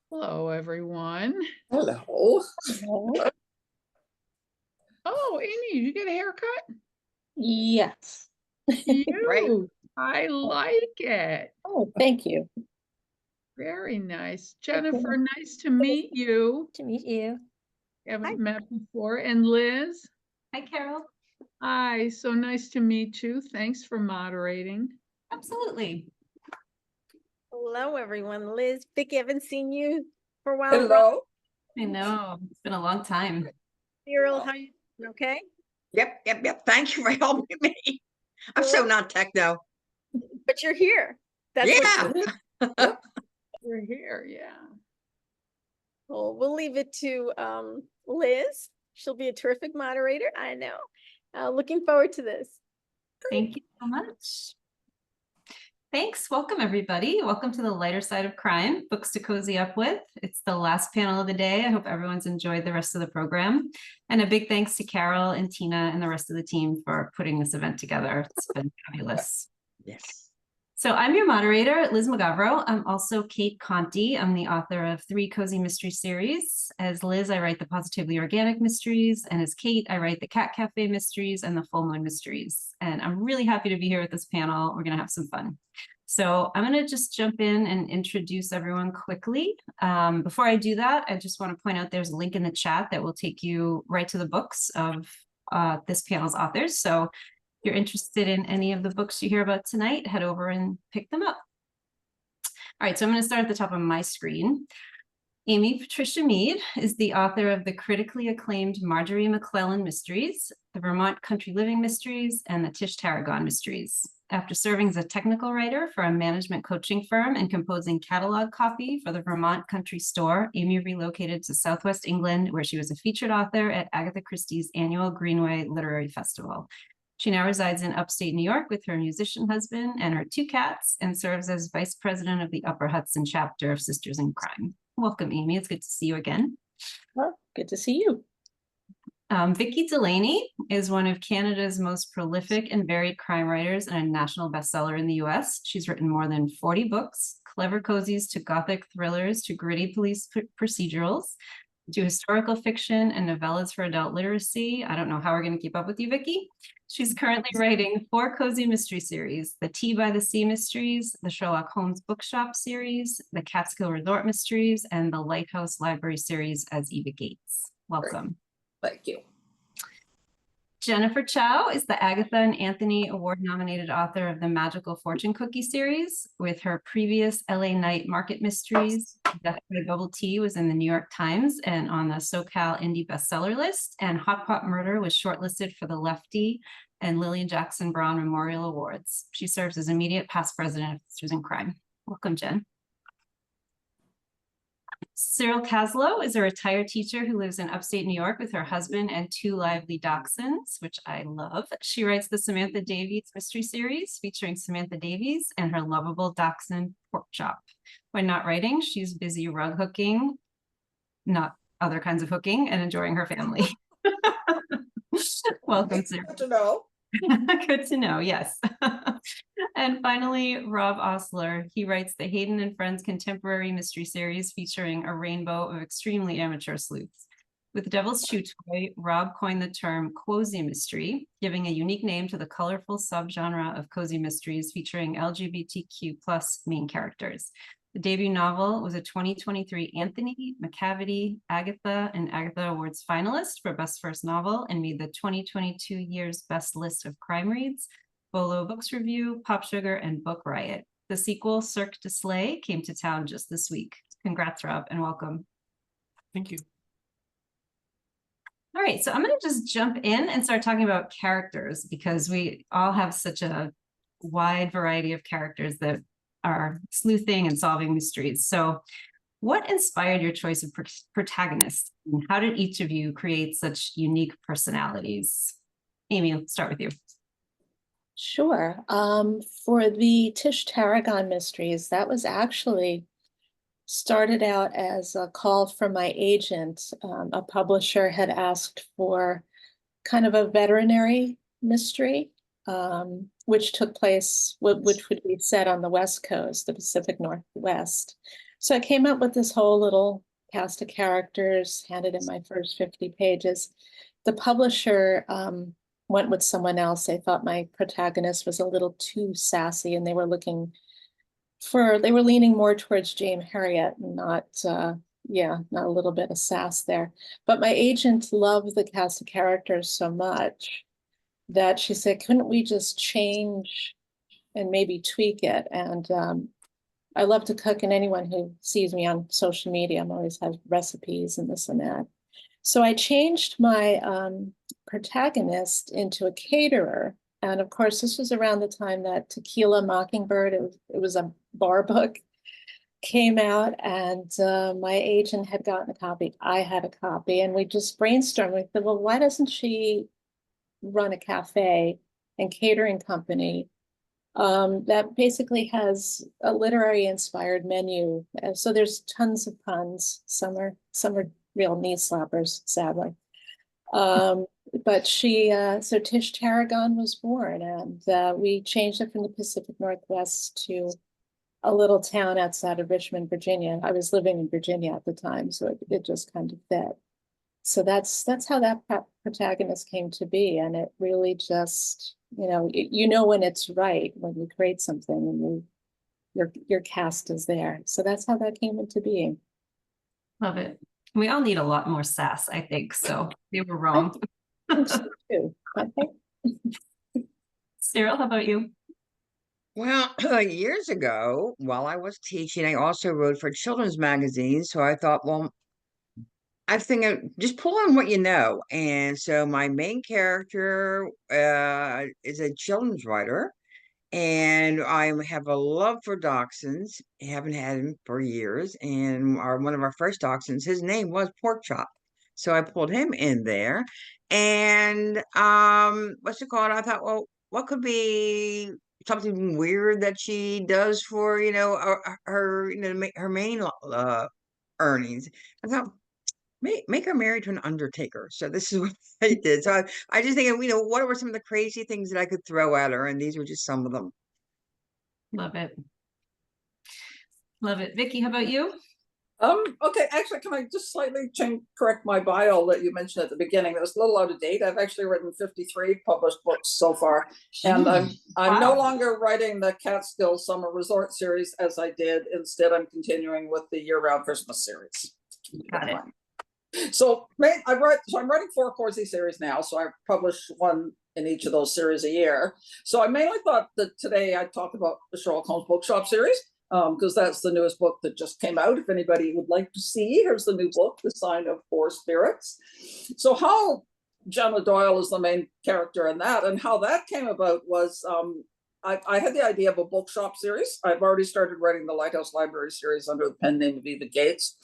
Hello, everyone. Hello. Oh, Amy, you get a haircut? Yes. Right. I like it. Oh, thank you. Very nice. Jennifer, nice to meet you. To meet you. Haven't met before. And Liz? Hi, Carol. Hi, so nice to meet you. Thanks for moderating. Absolutely. Hello, everyone. Liz, Vicki, haven't seen you for a while. Hello. I know. It's been a long time. Cyril, how you doing? Okay? Yep. Thank you for helping me. I'm so not techno. But you're here. That's You're here, yeah. Well, we'll leave it to Liz. She'll be a terrific moderator. I know. Looking forward to this. Thank you so much. Thanks. Welcome, everybody. Welcome to the lighter side of crime, books to cozy up with. It's the last panel of the day. I hope everyone's enjoyed the rest of the program. And a big thanks to Carol and Tina and the rest of the team for putting this event together. It's been fabulous. Yes. So I'm your moderator, Liz McGavro. I'm also Kate Conti. I'm the author of 3 cozy mystery series. As Liz, I write the Positively Organic mysteries. And as Kate, I write the Cat Cafe mysteries and the Full Moon mysteries. And I'm really happy to be here with this panel. We're going to have some fun. So I'm going to just jump in and introduce everyone quickly. Before I do that, I just want to point out there's a link in the chat that will take you right to the books of this panel's authors. So if you're interested in any of the books you hear about tonight, head over and pick them up. All right, so I'm going to start at the top of my screen. Amy Patricia Mead is the author of the critically acclaimed Marjorie McClellan mysteries, the Vermont Country Living mysteries, and the Tish Tarragon mysteries. After serving as a technical writer for a management coaching firm and composing catalog copy for the Vermont Country Store, Amy relocated to Southwest England, where she was a featured author at Agatha Christie's annual Greenway Literary Festival. She now resides in upstate New York with her musician husband and her 2 cats, and serves as vice president of the Upper Hudson chapter of Sisters in Crime. Welcome, Amy. It's good to see you again. Well, good to see you. Vicki Delaney is one of Canada's most prolific and varied crime writers and a national bestseller in the US. She's written more than 40 books, clever cozies to gothic thrillers to gritty police procedurals, to historical fiction and novellas for adult literacy. I don't know how we're going to keep up with you, Vicki. She's currently writing 4 cozy mystery series: the Tea by the Sea mysteries, the Sherlock Holmes Bookshop series, the Catskill Resort mysteries, and the Lighthouse Library series as Eva Gates. Welcome. Thank you. Jennifer Chow is the Agatha and Anthony Award-nominated author of the Magical Fortune Cookie series. With her previous LA Night Market Mysteries, Death by Bubble Tea was in the New York Times and on the SoCal Indie bestseller list, and Hot Pot Murder was shortlisted for the Lefty and Lillian Jackson Brown Memorial Awards. She serves as immediate past president of Sisters in Crime. Welcome, Jen. Cyril Kaslow is a retired teacher who lives in upstate New York with her husband and 2 lively dachshunds, which I love. She writes the Samantha Davies mystery series featuring Samantha Davies and her lovable dachshund Pork Chop. When not writing, she's busy rug hooking, not other kinds of hooking, and enjoying her family. Welcome, Cyril. Good to know. Good to know, yes. And finally, Rob Osler. He writes the Hayden and Friends Contemporary Mystery Series featuring a rainbow of extremely amateur sleuths. With Devil's Shoe Toy, Rob coined the term cozy mystery, giving a unique name to the colorful subgenre of cozy mysteries featuring LGBTQ+ main characters. The debut novel was a 2023 Anthony, McCavity, Agatha, and Agatha Awards finalist for Best First Novel and made the 2022 year's best list of crime reads, Bolo Books Review, Pop Sugar, and Book Riot. The sequel, Cirque du Soleil, came to town just this week. Congrats, Rob, and welcome. Thank you. All right, so I'm going to just jump in and start talking about characters because we all have such a wide variety of characters that are sleuthing and solving mysteries. So what inspired your choice of protagonists? And how did each of you create such unique personalities? Amy, let's start with you. Sure. For the Tish Tarragon mysteries, that was actually started out as a call from my agent. A publisher had asked for kind of a veterinary mystery, which took place, which would be set on the West Coast, the Pacific Northwest. So I came up with this whole little cast of characters, handed in my first 50 pages. The publisher went with someone else. They thought my protagonist was a little too sassy, and they were leaning more towards Jane Harriet, and not a little bit of sass there. But my agent loved the cast of characters so much that she said, couldn't we just change and maybe tweak it? And I love to cook, and anyone who sees me on social media, I'm always have recipes and this and that. So I changed my protagonist into a caterer. And of course, this was around the time that Tequila Mockingbird, it was a bar book, came out, and my agent had gotten a copy. I had a copy, and we just brainstormed. We said, well, why doesn't she run a cafe and catering company that basically has a literary inspired menu? So there's tons of puns. Some are real knee slappers, sadly. But so Tish Tarragon was born, and we changed it from the Pacific Northwest to a little town outside of Richmond, Virginia. I was living in Virginia at the time, so it just kind of fit. So that's how that protagonist came to be, and it really just, you know when it's right when you create something and your cast is there. So that's how that came into being. Love it. We all need a lot more sass, I think. So you were wrong. I think so too. Cyril, how about you? Well, years ago, while I was teaching, I also wrote for children's magazines. So I thought, well, I think just pull on what you know. And so my main character is a children's writer, and I have a love for dachshunds. I haven't had him for years. And one of our first dachshunds, his name was Pork Chop. So I pulled him in there. And what's it called? I thought, well, what could be something weird that she does for, her, her main earnings? I thought, make her married to an undertaker. So this is what I did. So I just think, what were some of the crazy things that I could throw at her? And these were just some of them. Love it. Love it. Vicky, how about you? Okay, actually, can I just slightly correct my bio that you mentioned at the beginning? That was a little out of date. I've actually written 53 published books so far, and I'm no longer writing the Catskill Summer Resort series as I did. Instead, I'm continuing with the year-round Christmas series. Got it. So I'm writing 4 Corsi series now, so I publish one in each of those series a year. So I mainly thought that today I'd talk about the Sherlock Holmes Bookshop series, because that's the newest book that just came out. If anybody would like to see, here's the new book, The Sign of Four Spirits. So how Gemma Doyle is the main character in that, and how that came about was I had the idea of a bookshop series. I've already started writing the Lighthouse Library series under the pen name of Eva Gates.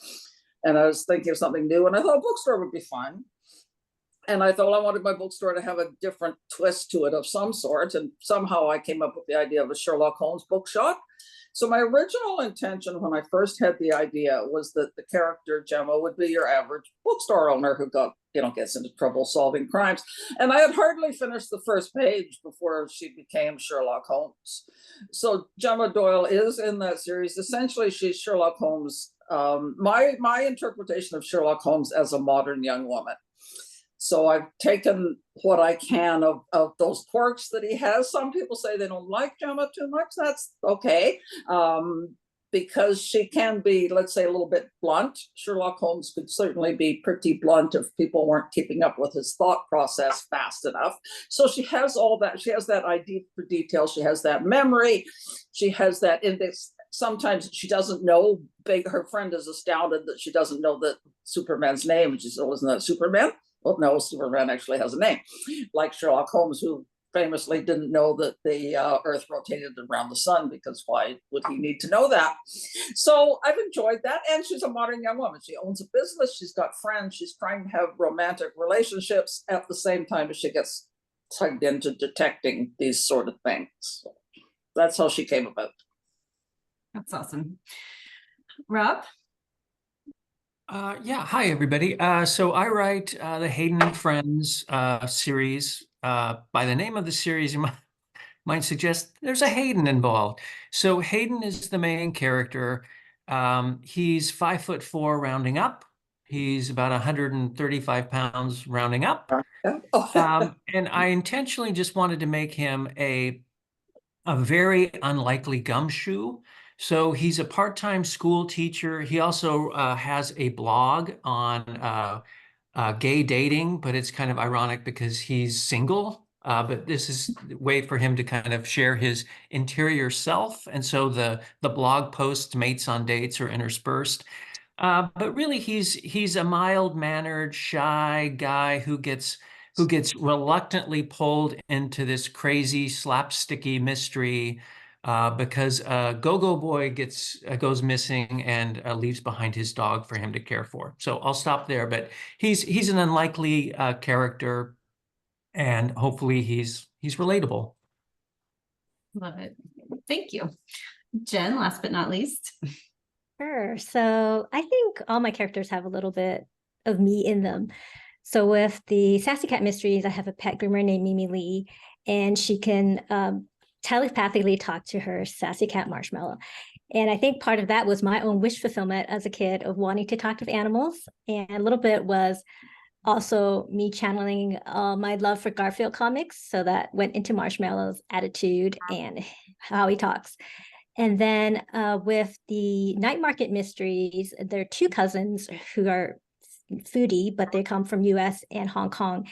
And I was thinking of something new, and I thought a bookstore would be fun. And I thought I wanted my bookstore to have a different twist to it of some sort. And somehow I came up with the idea of a Sherlock Holmes bookshop. So my original intention when I first had the idea was that the character Gemma would be your average bookstore owner who gets into trouble solving crimes. And I had hardly finished the first page before she became Sherlock Holmes. So Gemma Doyle is in that series. Essentially, she's Sherlock Holmes. My interpretation of Sherlock Holmes as a modern young woman. So I've taken what I can of those quirks that he has. Some people say they don't like Gemma too much. That's okay. Because she can be, let's say, a little bit blunt. Sherlock Holmes could certainly be pretty blunt if people weren't keeping up with his thought process fast enough. So she has all that. She has that idea for detail. She has that memory. She has that index. Sometimes she doesn't know. Her friend is astounded that she doesn't know that Superman's name. And she said, "Isn't that Superman?" Well, no, Superman actually has a name. Like Sherlock Holmes, who famously didn't know that the Earth rotated around the sun, because why would he need to know that? So I've enjoyed that. And she's a modern young woman. She owns a business. She's got friends. She's trying to have romantic relationships at the same time as she gets tugged into detecting these sort of things. So that's how she came about. That's awesome. Rob? Yeah, hi everybody. So I write the Hayden and Friends series. By the name of the series, you might suggest there's a Hayden involved. So Hayden is the main character. He's 5'4" rounding up. He's about 135 pounds rounding up. And I intentionally just wanted to make him a very unlikely gumshoe. So he's a part-time school teacher. He also has a blog on gay dating, but it's kind of ironic because he's single. But this is a way for him to kind of share his interior self. And so the blog posts, mates on dates, are interspersed. But really, he's a mild-mannered, shy guy who gets reluctantly pulled into this crazy slapsticky mystery because Go-Go Boy goes missing and leaves behind his dog for him to care for. So I'll stop there. But he's an unlikely character, and hopefully he's relatable. Love it. Thank you. Jen, last but not least. Sure. So I think all my characters have a little bit of me in them. So with the Sassy Cat Mysteries, I have a pet groomer named Mimi Lee, and she can telepathically talk to her sassy cat Marshmallow. And I think part of that was my own wish fulfillment as a kid of wanting to talk to animals. And a little bit was also me channeling my love for Garfield comics. So that went into Marshmallow's attitude and how he talks. And then with the Night Market Mysteries, there are two cousins who are foodie, but they come from US and Hong Kong.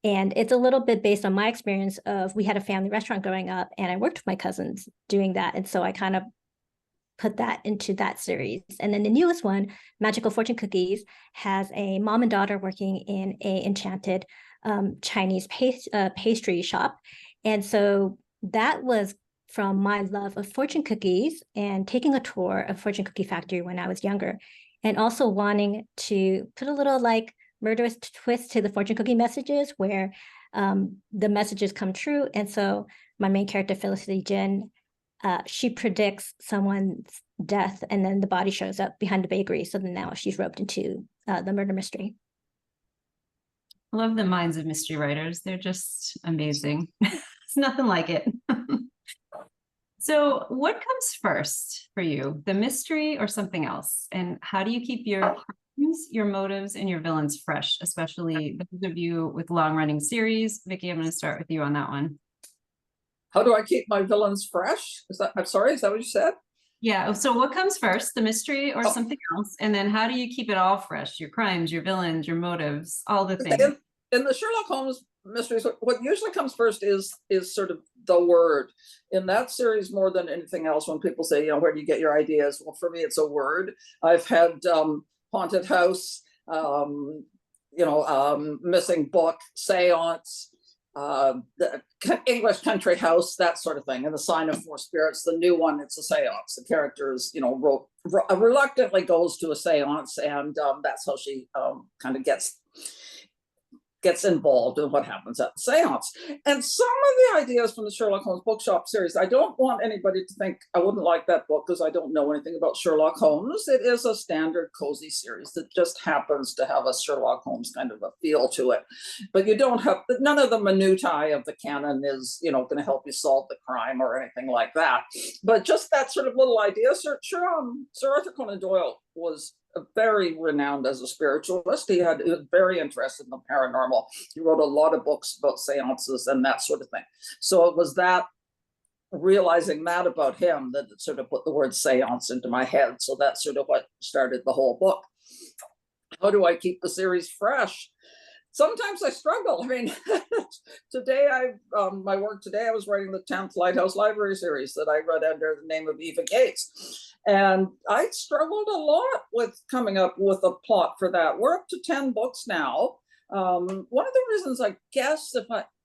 And it's a little bit based on my experience of, we had a family restaurant growing up and I worked with my cousins doing that. And so I kind of put that into that series. And then the newest one, Magical Fortune Cookies, has a mom and daughter working in a enchanted Chinese pastry shop. And so that was from my love of fortune cookies and taking a tour of Fortune Cookie Factory when I was younger, and also wanting to put a little like murderous twist to the fortune cookie messages where the messages come true. And so my main character, Felicity Jin, she predicts someone's death and then the body shows up behind the bakery. So then now she's roped into the murder mystery. I love the minds of mystery writers. They're just amazing. It's nothing like it. So what comes first for you, the mystery or something else? And how do you keep your crimes, your motives, and your villains fresh, especially those of you with long-running series? Vicky, I'm going to start with you on that one. How do I keep my villains fresh? I'm sorry, is that what you said? Yeah, so what comes first, the mystery or something else? And then how do you keep it all fresh? Your crimes, your villains, your motives, all the things. In the Sherlock Holmes mysteries, what usually comes first is sort of the word. In that series, more than anything else, when people say, you know, where do you get your ideas? Well, for me, it's a word. I've had haunted house, missing book, seance, the English country house, that sort of thing. And the Sign of Four Spirits, the new one, it's a seance. The characters, reluctantly goes to a seance, and that's how she kind of gets involved in what happens at the seance. And some of the ideas from the Sherlock Holmes bookshop series, I don't want anybody to think I wouldn't like that book because I don't know anything about Sherlock Holmes. It is a standard cozy series that just happens to have a Sherlock Holmes kind of a feel to it. But you don't have, none of the minutiae of the canon is, going to help you solve the crime or anything like that. But just that sort of little idea. Sir Arthur Conan Doyle was very renowned as a spiritualist. He was very interested in the paranormal. He wrote a lot of books about seances and that sort of thing. So it was that, realizing that about him, that it sort of put the word seance into my head. So that's sort of what started the whole book. How do I keep the series fresh? Sometimes I struggle. I mean, today my work today, I was writing the 10th Lighthouse Library series that I read under the name of Eva Gates. And I struggled a lot with coming up with a plot for that. We're up to 10 books now. One of the reasons I guess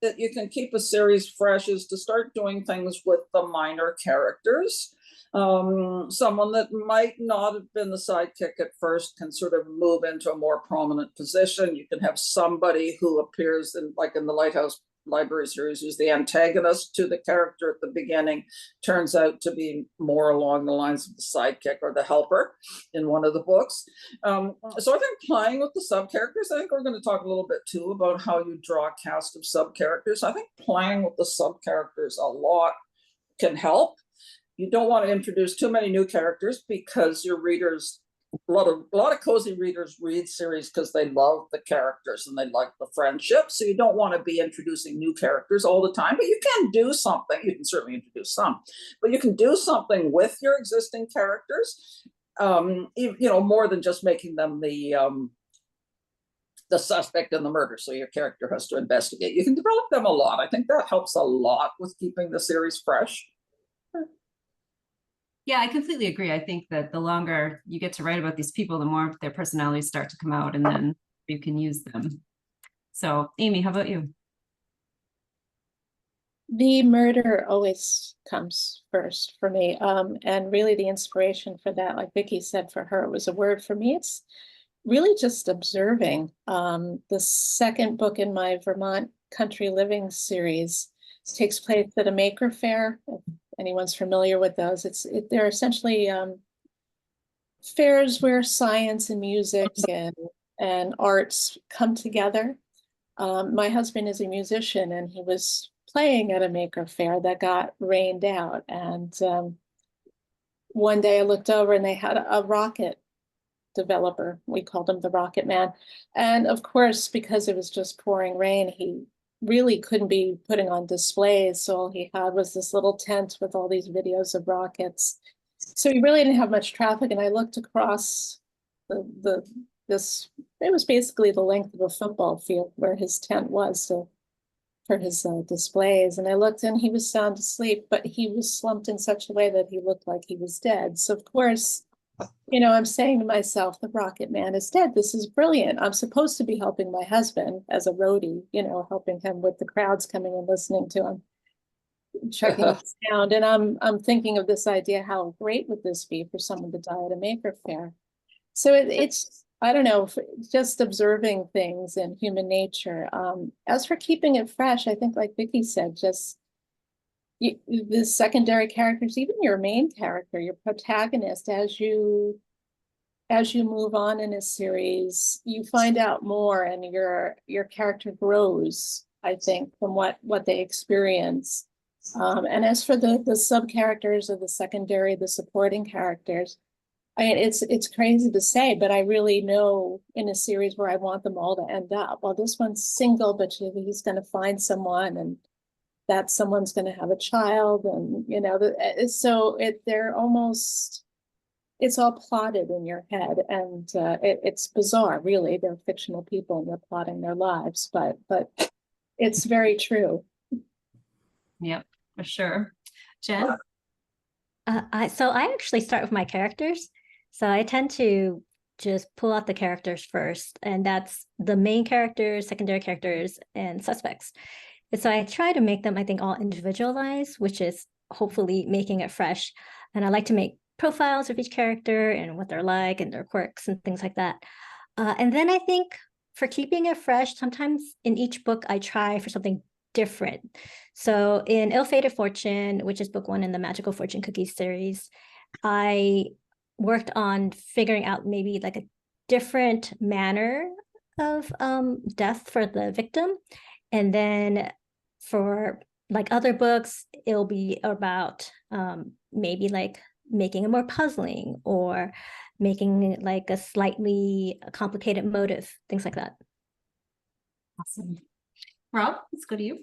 that you can keep a series fresh is to start doing things with the minor characters. Someone that might not have been the sidekick at first can sort of move into a more prominent position. You can have somebody who appears in the Lighthouse library series, who's the antagonist to the character at the beginning, turns out to be more along the lines of the sidekick or the helper in one of the books. So I think playing with the sub-characters, I think we're going to talk a little bit too about how you draw a cast of sub-characters. I think playing with the sub-characters a lot can help. You don't want to introduce too many new characters because your readers, a lot of cozy readers read series because they love the characters and they like the friendship. So you don't want to be introducing new characters all the time, but you can do something. You can certainly introduce some, but you can do something with your existing characters. More than just making them the suspect in the murder. So your character has to investigate. You can develop them a lot. I think that helps a lot with keeping the series fresh. Yeah, I completely agree. I think that the longer you get to write about these people, the more their personalities start to come out, and then you can use them. So, Amy, how about you? The murder always comes first for me. And really the inspiration for that, like Vicky said, for her, it was a word. For me, it's really just observing. The second book in my Vermont Country Living series takes place at a maker fair. If anyone's familiar with those, they're essentially fairs where science and music and arts come together. My husband is a musician, and he was playing at a maker fair that got rained out. And one day I looked over and they had a rocket developer. We called him the Rocket Man. And of course, because it was just pouring rain, he really couldn't be putting on displays. So all he had was this little tent with all these videos of rockets. So he really didn't have much traffic. And I looked across this, it was basically the length of a football field where his tent was for his displays. And I looked and he was sound asleep, but he was slumped in such a way that he looked like he was dead. So of course, I'm saying to myself, the Rocket Man is dead. This is brilliant. I'm supposed to be helping my husband as a roadie, helping him with the crowds coming and listening to him, checking the sound. And I'm thinking of this idea, how great would this be for someone to die at a maker fair? So it's, I don't know, just observing things in human nature. As for keeping it fresh, I think like Vicky said, just the secondary characters, even your main character, your protagonist, as you move on in a series, you find out more and your character grows, I think, from what they experience. And as for the sub characters or the secondary, the supporting characters, I mean, it's crazy to say, but I really know in a series where I want them all to end up. Well, this one's single, but he's going to find someone, and that someone's going to have a child, and it's all plotted in your head, and it's bizarre, really. They're fictional people and they're plotting their lives, but it's very true. Yep, for sure. Jen? So I actually start with my characters. So I tend to just pull out the characters first, and that's the main characters, secondary characters, and suspects. And so I try to make them, I think, all individualized, which is hopefully making it fresh. And I like to make profiles of each character and what they're like and their quirks and things like that. And then I think for keeping it fresh, sometimes in each book, I try for something different. So in Ill-Fated Fortune, which is book 1 in the Magical Fortune Cookies series, I worked on figuring out maybe like a different manner of death for the victim. And then for like other books, it'll be about maybe like making it more puzzling or making it like a slightly complicated motive, things like that. Awesome. Rob, let's go to you.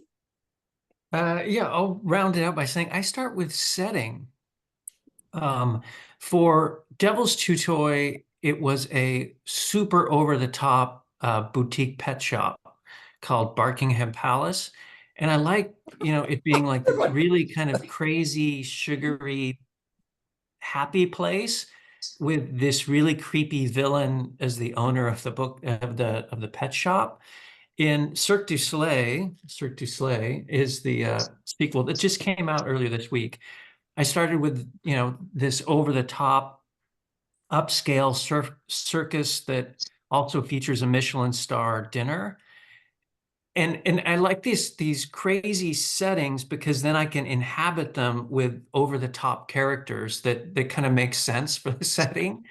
Yeah, I'll round it out by saying I start with setting. For Devil's Chew Toy, it was a super over-the-top boutique pet shop called Barkingham Palace. And I like, it being like this really kind of crazy, sugary, happy place with this really creepy villain as the owner of the book of the pet shop. In Cirque du Soleil is the sequel that just came out earlier this week. I started with, this over-the-top upscale circus that also features a Michelin star dinner. and I like these crazy settings because then I can inhabit them with over the top characters that kind of make sense for the setting,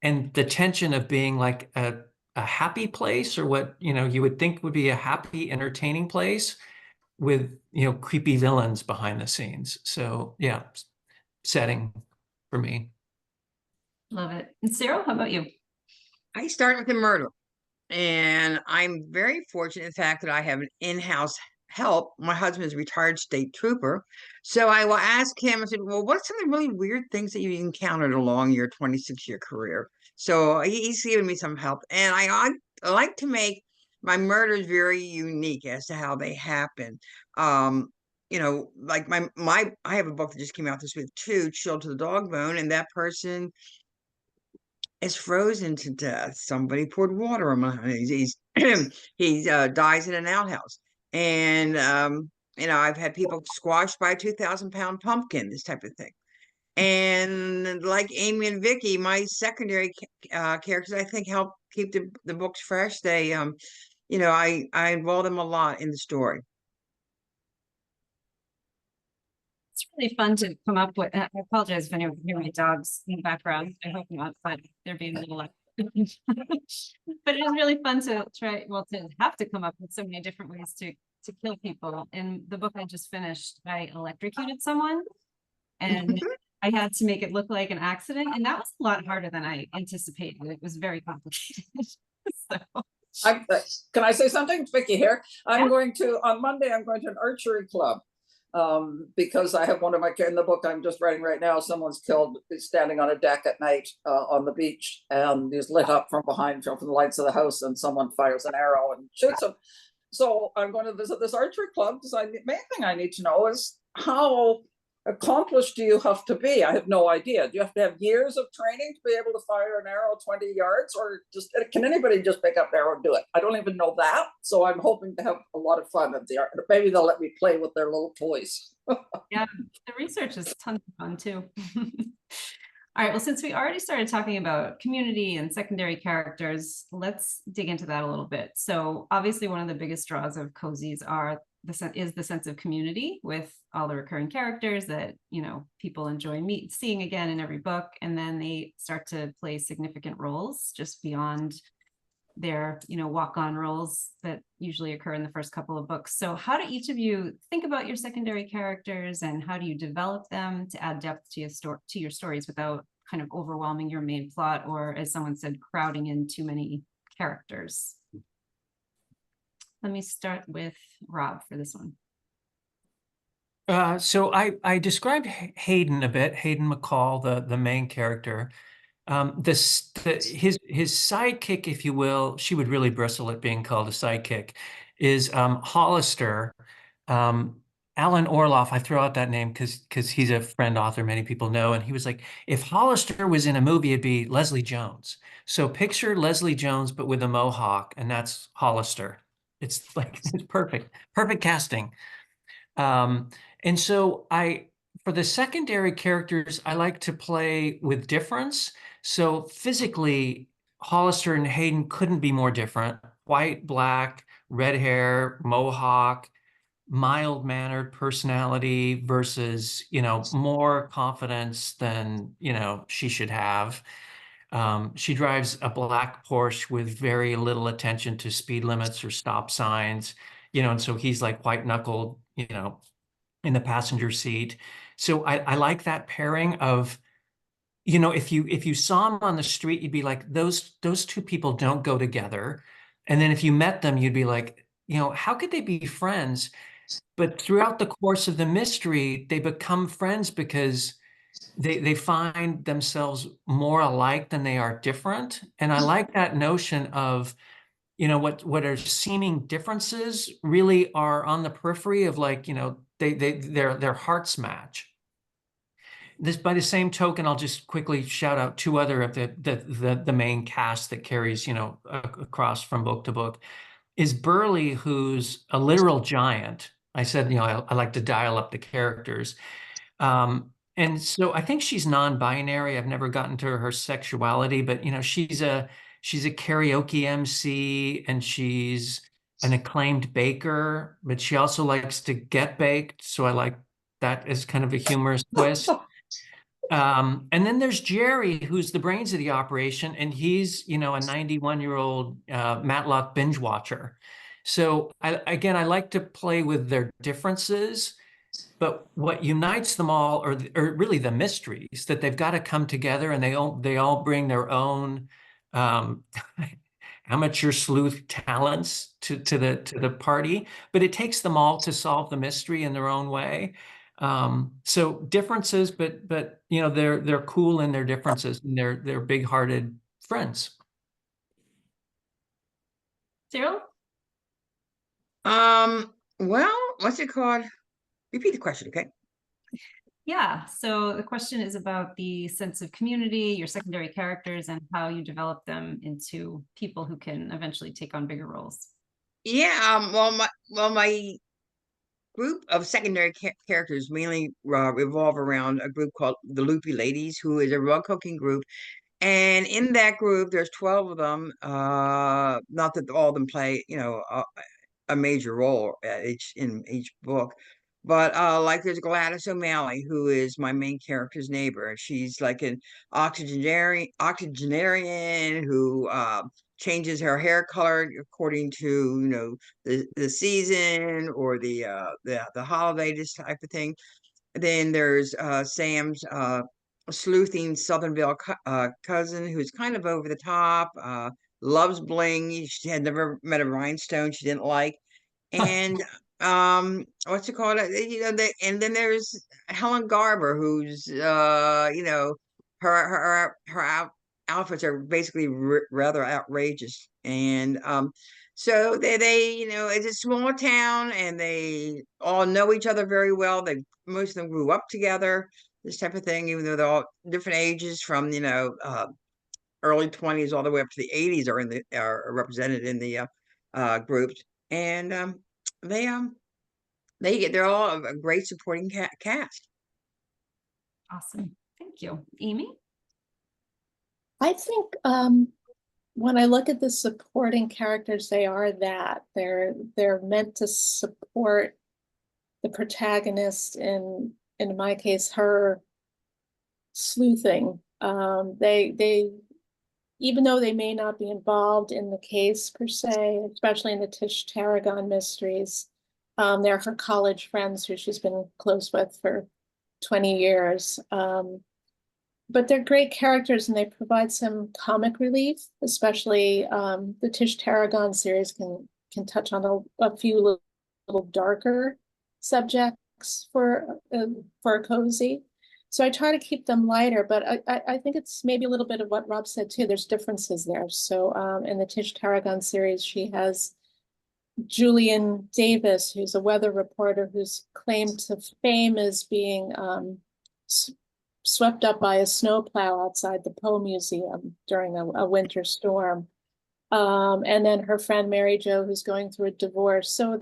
and the tension of being like a happy place, or what you would think would be a happy, entertaining place with creepy villains behind the scenes. So yeah, setting for me. Love it. And Cyril, how about you? I start with the murder. And I'm very fortunate in the fact that I have an in-house help. My husband is a retired state trooper. So I will ask him, I said, well, what's some of the really weird things that you encountered along your 26-year career? So he's given me some help. And I like to make my murders very unique as to how they happen. Um, like I have a book that just came out this week too, Chilled to the Dog Bone, and that person is frozen to death. Somebody poured water on him. He dies in an outhouse. And I've had people squashed by a 2,000-pound pumpkin, this type of thing. And like Amy and Vicky, my secondary characters, I think, help keep the books fresh. They I involve them a lot in the story. It's really fun to come up with. I apologize if anyone can hear my dogs in the background. I hope not, but they're being a little loud. But it is really fun to try, well, to have to come up with so many different ways to kill people. In the book I just finished, I electrocuted someone, and I had to make it look like an accident, and that was a lot harder than I anticipated. It was very complicated. So. Can I say something? Vicky here. Yeah. On Monday, I'm going to an archery club. Because I have one of in the book I'm just writing right now, someone's killed, he's standing on a deck at night on the beach, and he's lit up from behind from the lights of the house, and someone fires an arrow and shoots him. So I'm going to visit this archery club because the main thing I need to know is how accomplished do you have to be? I have no idea. Do you have to have years of training to be able to fire an arrow 20 yards, or can anybody just pick up an arrow and do it? I don't even know that. So I'm hoping to have a lot of fun at the art. Maybe they'll let me play with their little toys. Yeah, the research is tons of fun too. All right, well, since we already started talking about community and secondary characters, let's dig into that a little bit. So obviously one of the biggest draws of cozies is the sense of community with all the recurring characters that people enjoy seeing again in every book, and then they start to play significant roles just beyond their walk-on roles that usually occur in the first couple of books. So how do each of you think about your secondary characters, and how do you develop them to add depth to your stories without kind of overwhelming your main plot, or, as someone said, crowding in too many characters? Let me start with Rob for this one. So I described Hayden a bit, Hayden McCall, the main character. His sidekick, if you will, she would really bristle at being called a sidekick, is Hollister. Alan Orloff, I throw out that name because he's a friend author many people know, and he was like, if Hollister was in a movie, it'd be Leslie Jones. So picture Leslie Jones, but with a mohawk, and that's Hollister. It's perfect casting. And so for the secondary characters, I like to play with difference. So physically, Hollister and Hayden couldn't be more different. White, black, red hair, mohawk, mild-mannered personality versus, more confidence than, she should have. She drives a black Porsche with very little attention to speed limits or stop signs, and so he's like white-knuckled, in the passenger seat. So I like that pairing of, if you saw them on the street, you'd be like, those two people don't go together. And then if you met them, you'd be like, how could they be friends? But throughout the course of the mystery, they become friends because they find themselves more alike than they are different. And I like that notion of, what are seeming differences really are on the periphery of, like, their hearts match. This, by the same token, I'll just quickly shout out two other of the main cast that carries, across from book to book, is Burley, who's a literal giant. I said, I like to dial up the characters. And so I think she's non-binary. I've never gotten to her sexuality, but she's a karaoke MC, and she's an acclaimed baker, but she also likes to get baked. So I like that as kind of a humorous twist. And then there's Jerry, who's the brains of the operation, and he's, a 91-year-old Matlock binge watcher. So I like to play with their differences, but what unites them all are really the mysteries that they've got to come together, and they all bring their own amateur sleuth talents to the party, but it takes them all to solve the mystery in their own way. So differences, but they're cool in their differences, and they're big-hearted friends. Cyril? Well, what's it called? Repeat the question, okay? Yeah, so the question is about the sense of community, your secondary characters, and how you develop them into people who can eventually take on bigger roles. Yeah, my group of secondary characters mainly revolve around a group called the Loopy Ladies, who is a rug cooking group. And in that group, there's 12 of them. Not that all of them play, a major role in each book. But like there's Gladys O'Malley, who is my main character's neighbor. She's like an octogenarian who changes her hair color according to the season or the holiday, this type of thing. Then there's Sam's sleuthing Southernville cousin, who's kind of over the top, loves bling. She had never met a rhinestone she didn't like. And what's it called? And then there's Helen Garber, who's her outfits are basically rather outrageous. And so they it's a small town, and they all know each other very well. Most of them grew up together, this type of thing, even though they're all different ages, from early 20s all the way up to the 80s are represented in the groups. And they're all a great supporting cast. Awesome. Thank you. Amy? I think when I look at the supporting characters, they are that. They're meant to support the protagonist, in my case, her sleuthing. They even though they may not be involved in the case per se, especially in the Tish Tarragon mysteries, they're her college friends who she's been close with for 20 years. But they're great characters, and they provide some comic relief, especially the Tish Tarragon series can touch on a few little darker subjects for a cozy. So I try to keep them lighter, but I think it's maybe a little bit of what Rob said too. There's differences there. So in the Tish Tarragon series, she has Julian Davis, who's a weather reporter whose claim to fame is being swept up by a snowplow outside the Poe Museum during a winter storm. And then her friend Mary Jo, who's going through a divorce. So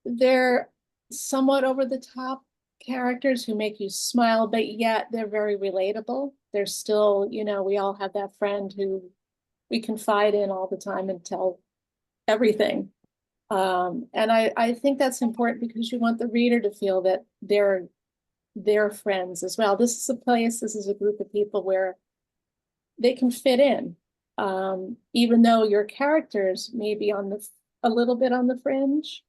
they're somewhat over the top characters who make you smile, but yet they're very relatable. They're still, we all have that friend who we confide in all the time and tell everything. And I think that's important because you want the reader to feel that they're friends as well. This is a group of people where they can fit in, even though your characters may be a little bit on the fringe.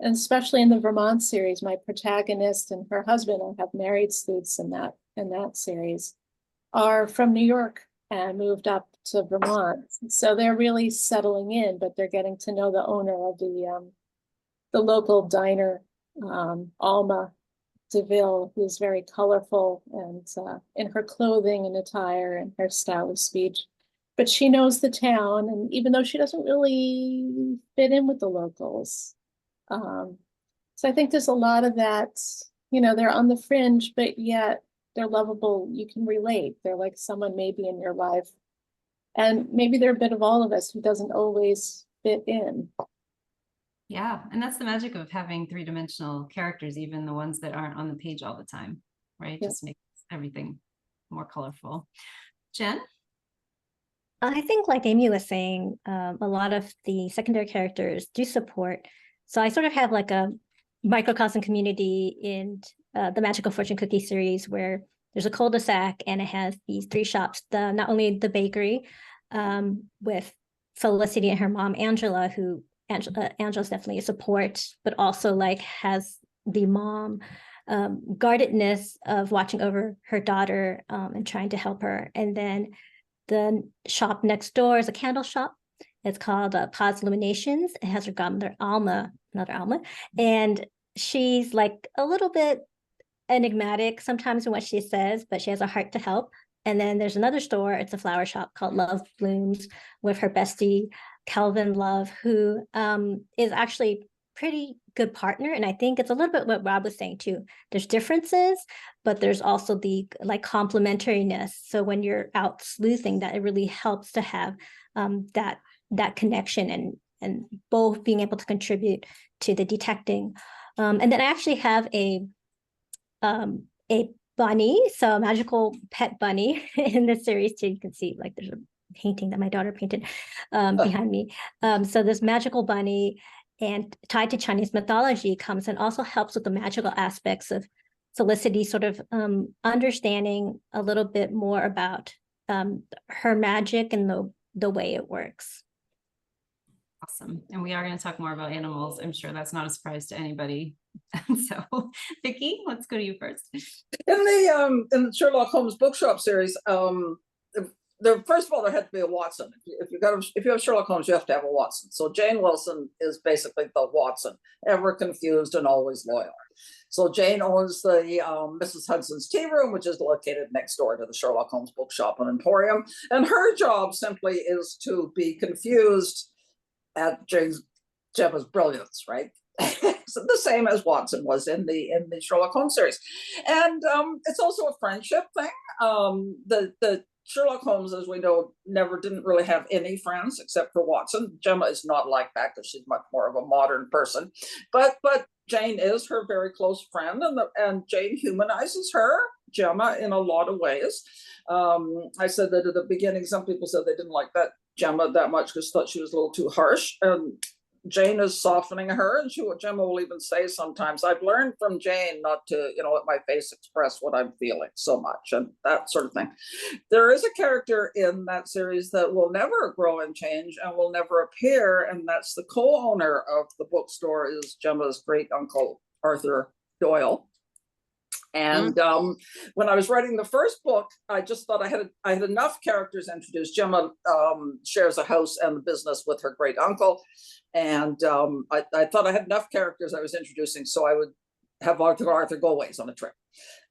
And especially in the Vermont series, my protagonist and her husband, I have married sleuths in that series, are from New York and moved up to Vermont. So they're really settling in, but they're getting to know the owner of the local diner, Alma DeVille, who's very colorful and in her clothing and attire and her style of speech. But she knows the town, and even though she doesn't really fit in with the locals. So I think there's a lot of that, they're on the fringe, but yet they're lovable. You can relate. They're like someone maybe in your life. And maybe they're a bit of all of us who doesn't always fit in. Yeah, and that's the magic of having three-dimensional characters, even the ones that aren't on the page all the time, right? Yeah. Just makes everything more colorful. Jen? I think, like Amy was saying, a lot of the secondary characters do support. So I sort of have like a microcosm community in the Magical Fortune Cookie series where there's a cul-de-sac and it has these three shops. Not only the bakery with Felicity and her mom Angela, who Angela's definitely a support, but also like has the mom guardedness of watching over her daughter and trying to help her. And then the shop next door is a candle shop. It's called Paz Illuminations. It has her godmother Alma, another Alma, and she's like a little bit enigmatic sometimes in what she says, but she has a heart to help. And then there's another store. It's a flower shop called Love Blooms with her bestie Calvin Love, who is actually pretty good partner. And I think it's a little bit what Rob was saying too. There's differences, but there's also the like complementariness. So when you're out sleuthing, that it really helps to have that connection and both being able to contribute to the detecting. And then I actually have a bunny, so a magical pet bunny in this series too. You can see like there's a painting that my daughter painted behind me. So this magical bunny and tied to Chinese mythology comes and also helps with the magical aspects of Felicity sort of understanding a little bit more about her magic and the way it works. Awesome. And we are going to talk more about animals. I'm sure that's not a surprise to anybody. So, Vicki, let's go to you first. In the Sherlock Holmes bookshop series, first of all, there had to be a Watson. If you have Sherlock Holmes, you have to have a Watson. So Jane Wilson is basically the Watson, ever confused and always loyal. So Jane owns the Mrs. Hudson's Tea Room, which is located next door to the Sherlock Holmes bookshop and emporium. And her job simply is to be confused at Gemma's brilliance, right? So the same as Watson was in the Sherlock Holmes series. And it's also a friendship thing. The Sherlock Holmes, as we know, didn't really have any friends except for Watson. Gemma is not like that because she's much more of a modern person. But Jane is her very close friend, and Jane humanizes her, Gemma, in a lot of ways. I said that at the beginning, some people said they didn't like that Gemma that much because thought she was a little too harsh. And Jane is softening her, and Gemma will even say sometimes, I've learned from Jane not to, let my face express what I'm feeling so much, and that sort of thing. There is a character in that series that will never grow and change and will never appear, and that's the co-owner of the bookstore is Gemma's great uncle, Arthur Doyle. And when I was writing the first book, I just thought I had enough characters introduced. Gemma shares a house and the business with her great uncle. And I thought I had enough characters I was introducing, so I would have Arthur go ways on a trip.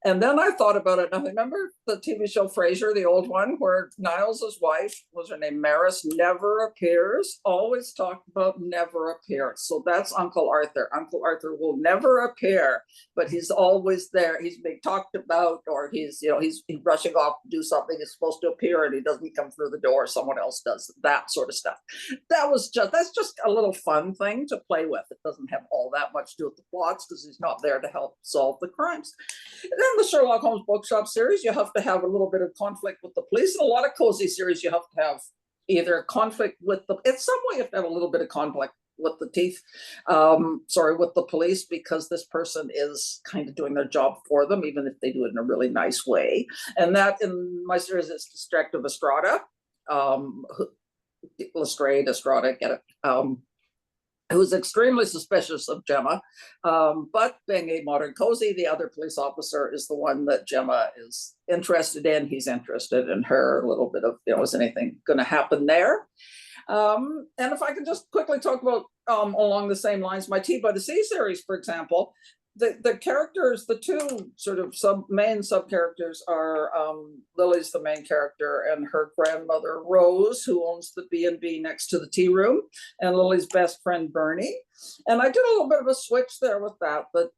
And then I thought about it. And I remember the TV show Frasier, the old one, where Niles' wife, was her name Maris, never appears, always talked about never appears. So that's Uncle Arthur. Uncle Arthur will never appear, but he's always there. He's being talked about, or he's rushing off to do something. He's supposed to appear and he doesn't come through the door. Someone else does that sort of stuff. That's just a little fun thing to play with. It doesn't have all that much to do with the plots because he's not there to help solve the crimes. And then the Sherlock Holmes bookshop series, you have to have a little bit of conflict with the police. In a lot of cozy series, you have to have either conflict with in some way you have to have a little bit of conflict with the with the police, because this person is kind of doing their job for them, even if they do it in a really nice way. And that in my series is Detective Estrada, Estrada, get it? Who's extremely suspicious of Gemma, but being a modern cozy, the other police officer is the one that Gemma is interested in. He's interested in her. A little bit of, is anything going to happen there? And if I can just quickly talk about along the same lines, my Tea by the Sea series, for example, the characters, the two sort of main sub characters are Lily's the main character, and her grandmother Rose, who owns the B&B next to the tea room, and Lily's best friend Bernie. And I did a little bit of a switch there with that, but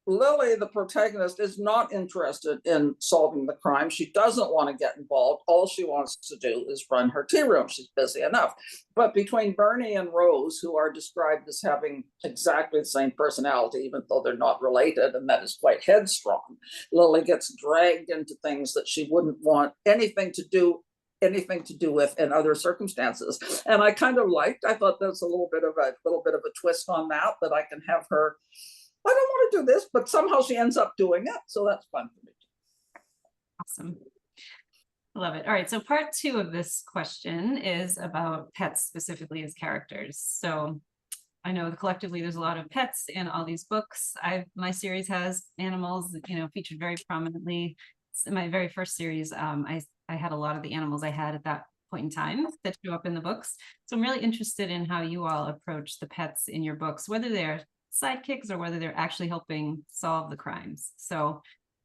Lily, the protagonist, is not interested in solving the crime. She doesn't want to get involved. All she wants to do is run her tea room. She's busy enough. But between Bernie and Rose, who are described as having exactly the same personality, even though they're not related, and that is quite headstrong, Lily gets dragged into things that she wouldn't want anything to do anything to do with in other circumstances. And I kind of I thought that's a little bit of a twist on that I can have her, I don't want to do this, but somehow she ends up doing it. So that's fun for me. Awesome. Love it. All right. So part 2 of this question is about pets specifically as characters. So I know that collectively there's a lot of pets in all these books. My series has animals, featured very prominently. In my very first series, I had a lot of the animals I had at that point in time that show up in the books. So I'm really interested in how you all approach the pets in your books, whether they're sidekicks or whether they're actually helping solve the crimes. So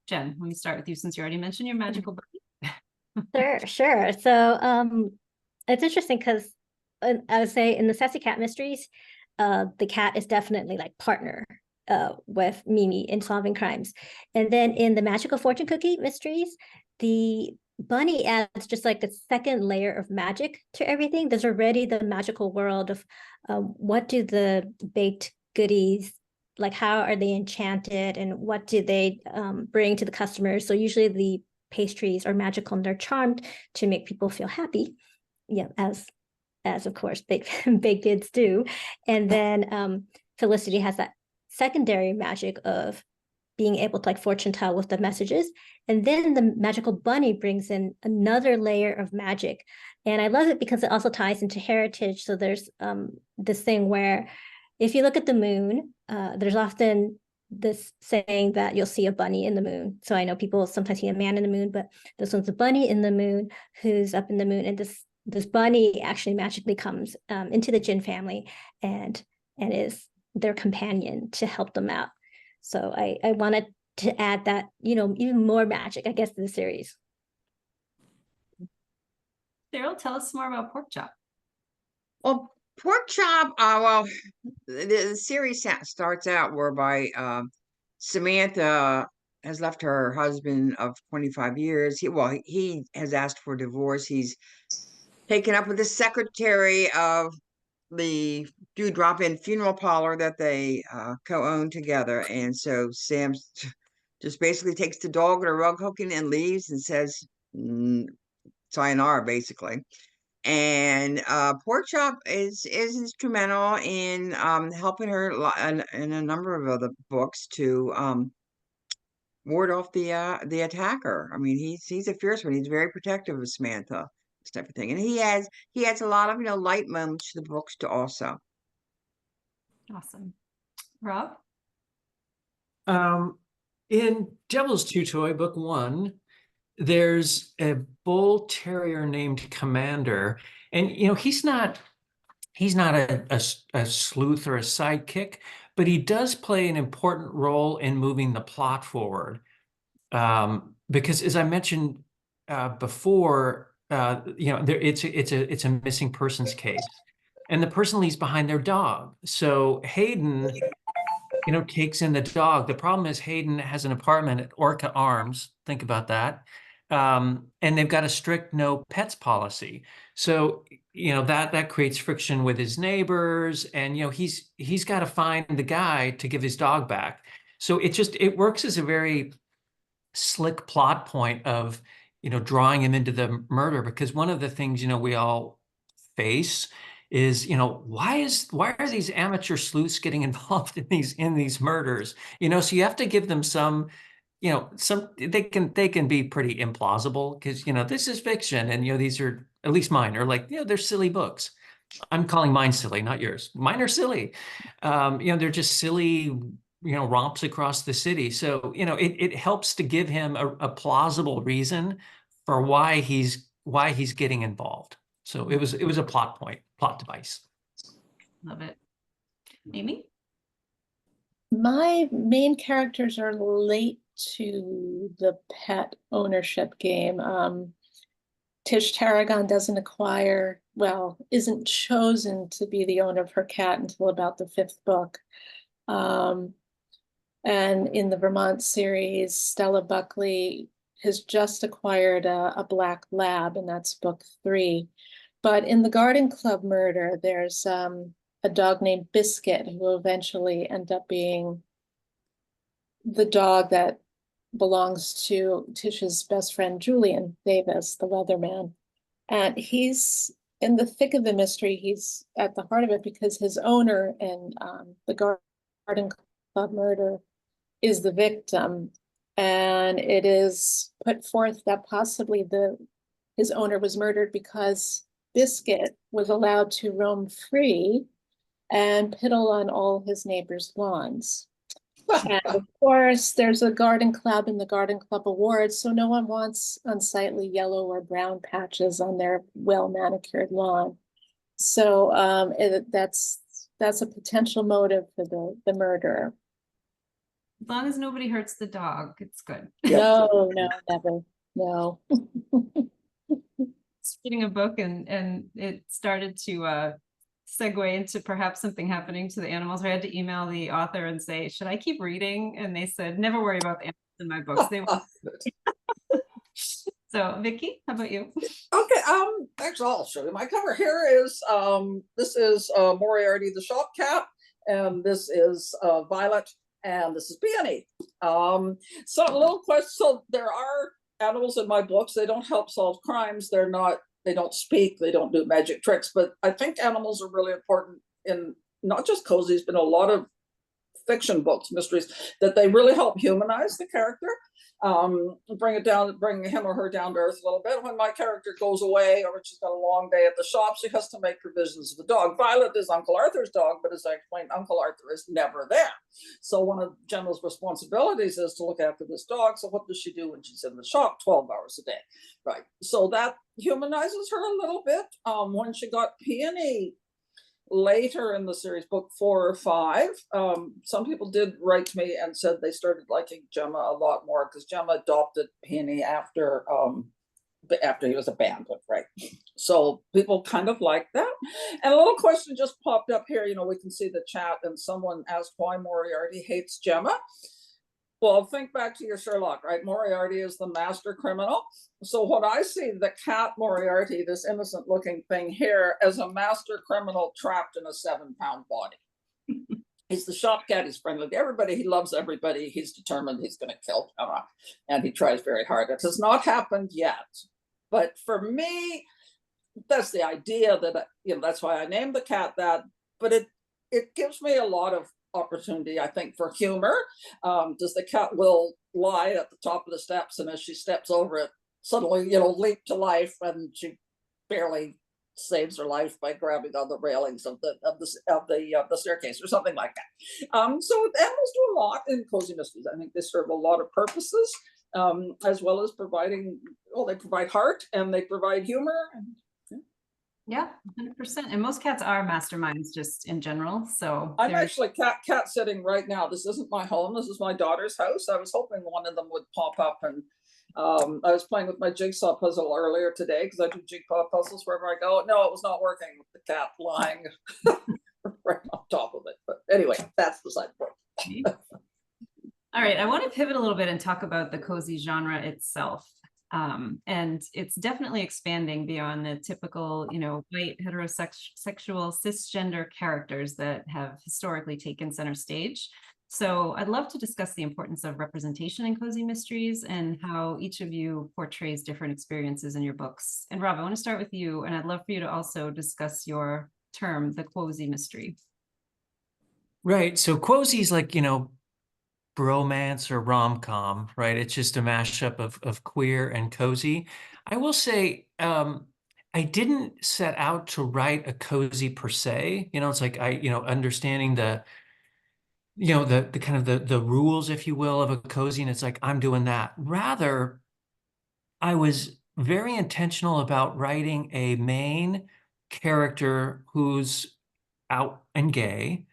Jen, let me start with you since you already mentioned your magical bunny. Sure. So it's interesting because I would say in the Sassy Cat Mysteries, the cat is definitely like partner with Mimi in solving crimes. And then in the Magical Fortune Cookie Mysteries, the bunny adds just like a second layer of magic to everything. There's already the magical world of what do the baked goodies, like how are they enchanted and what do they bring to the customers? So usually the pastries are magical and they're charmed to make people feel happy. Yeah, as of course baked goods do. And then Felicity has that secondary magic of being able to like fortune tell with the messages. And then the magical bunny brings in another layer of magic. And I love it because it also ties into heritage. So there's this thing where if you look at the moon, there's often this saying that you'll see a bunny in the moon. So I know people sometimes see a man in the moon, but this one's a bunny in the moon who's up in the moon. And this bunny actually magically comes into the Jin family and is their companion to help them out. So I wanted to add that, even more magic, I guess, to the series. Cheryl, tell us more about Pork Chop. Well, Pork Chop, the series starts out whereby Samantha has left her husband of 25 years. He has asked for divorce. He's taken up with the secretary of the drop-in funeral parlor that they co-own together. And so Sam just basically takes the dog and a rug hooking and leaves and says, sayonara, basically. And Pork Chop is instrumental in helping her in a number of other books to ward off the attacker. I mean, he's a fierce one. He's very protective of Samantha, this type of thing, and he has a lot of light moments to the books to also. Awesome. Rob? In Devil's Two Toy, book 1, there's a bull terrier named Commander, and he's not a sleuth or a sidekick, but he does play an important role in moving the plot forward. Because as I mentioned before, it's a missing persons case, and the person leaves behind their dog. So Hayden, takes in the dog. The problem is Hayden has an apartment at Orca Arms. Think about that. And they've got a strict no pets policy. So, that creates friction with his neighbors, and, he's got to find the guy to give his dog back. So it works as a very slick plot point of, drawing him into the murder, because one of the things, we all face is, why are these amateur sleuths getting involved in these murders? So you have to give them some, they can be pretty implausible because, this is fiction, and, these are, at least mine are like, they're silly books. I'm calling mine silly, not yours. Mine are silly. They're just silly, romps across the city. So, it helps to give him a plausible reason for why he's getting involved. So it was a plot device. Love it. Amy? My main characters are late to the pet ownership game. Tish Tarragon isn't chosen to be the owner of her cat until about the 5th book. And in the Vermont series, Stella Buckley has just acquired a black lab, and that's book 3. But in the Garden Club murder, there's a dog named Biscuit who will eventually end up being the dog that belongs to Tish's best friend, Julian Davis, the weatherman. And he's in the thick of the mystery. He's at the heart of it because his owner in the Garden Club murder is the victim. And it is put forth that possibly his owner was murdered because Biscuit was allowed to roam free and piddle on all his neighbors' lawns. And of course, there's a garden club in the Garden Club Awards, so no one wants unsightly yellow or brown patches on their well-manicured lawn. So that's a potential motive for the murderer. As long as nobody hurts the dog, it's good. No, never. No. Reading a book and it started to segue into perhaps something happening to the animals. I had to email the author and say, should I keep reading? And they said, never worry about the animals in my books. They So Vicky, how about you? Okay, actually I'll show you. My cover here is this is Moriarty the shop cat, and this is Violet, and this is Peony. So a little question. So there are animals in my books. They don't help solve crimes. They don't speak, they don't do magic tricks, but I think animals are really important in not just cozies, but a lot of fiction books, mysteries, that they really help humanize the character, bring him or her down to earth a little bit. When my character goes away or she's got a long day at the shop, she has to make provisions for the dog. Violet is Uncle Arthur's dog, but as I explained, Uncle Arthur is never there. So one of Gemma's responsibilities is to look after this dog. So what does she do when she's in the shop 12 hours a day? Right. So that humanizes her a little bit. When she got Peony later in the series, book 4 or 5, some people did write to me and said they started liking Gemma a lot more because Gemma adopted Peony after he was abandoned, right? So people kind of like that. And a little question just popped up here. We can see the chat, and someone asked why Moriarty hates Gemma. Well, think back to your Sherlock, right? Moriarty is the master criminal. So what I see the cat Moriarty, this innocent looking thing here, as a master criminal trapped in a 7-pound body. He's the shop cat. He's friendly to everybody. He loves everybody. He's determined he's going to kill Gemma, and he tries very hard. It has not happened yet. But for me, that's the idea that, that's why I named the cat that. But it gives me a lot of opportunity, I think, for humor. Does the cat will lie at the top of the steps, and as she steps over it, suddenly leap to life, and she barely saves her life by grabbing on the railings of the staircase or something like that. So animals do a lot in cozy mysteries. I think they serve a lot of purposes, as well as providing. Well, they provide heart and they provide humor. Yeah, 100%. And most cats are masterminds just in general. So I'm actually cat sitting right now. This isn't my home. This is my daughter's house. I was hoping one of them would pop up, and I was playing with my jigsaw puzzle earlier today because I do jigsaw puzzles wherever I go. No, it was not working with the cat lying right on top of it. But anyway, that's the side point. All right, I want to pivot a little bit and talk about the cozy genre itself. And it's definitely expanding beyond the typical, white heterosexual cisgender characters that have historically taken center stage. So I'd love to discuss the importance of representation in cozy mysteries and how each of you portrays different experiences in your books. And Rob, I want to start with you, and I'd love for you to also discuss your term, the cozy mystery. Right. So cozy is like, bromance or rom-com, right? It's just a mashup of queer and cozy. I will say, I didn't set out to write a cozy per se. It's like understanding the kind of the rules, if you will, of a cozy, and it's like I'm doing that. Rather, I was very intentional about writing a main character who's out and gay,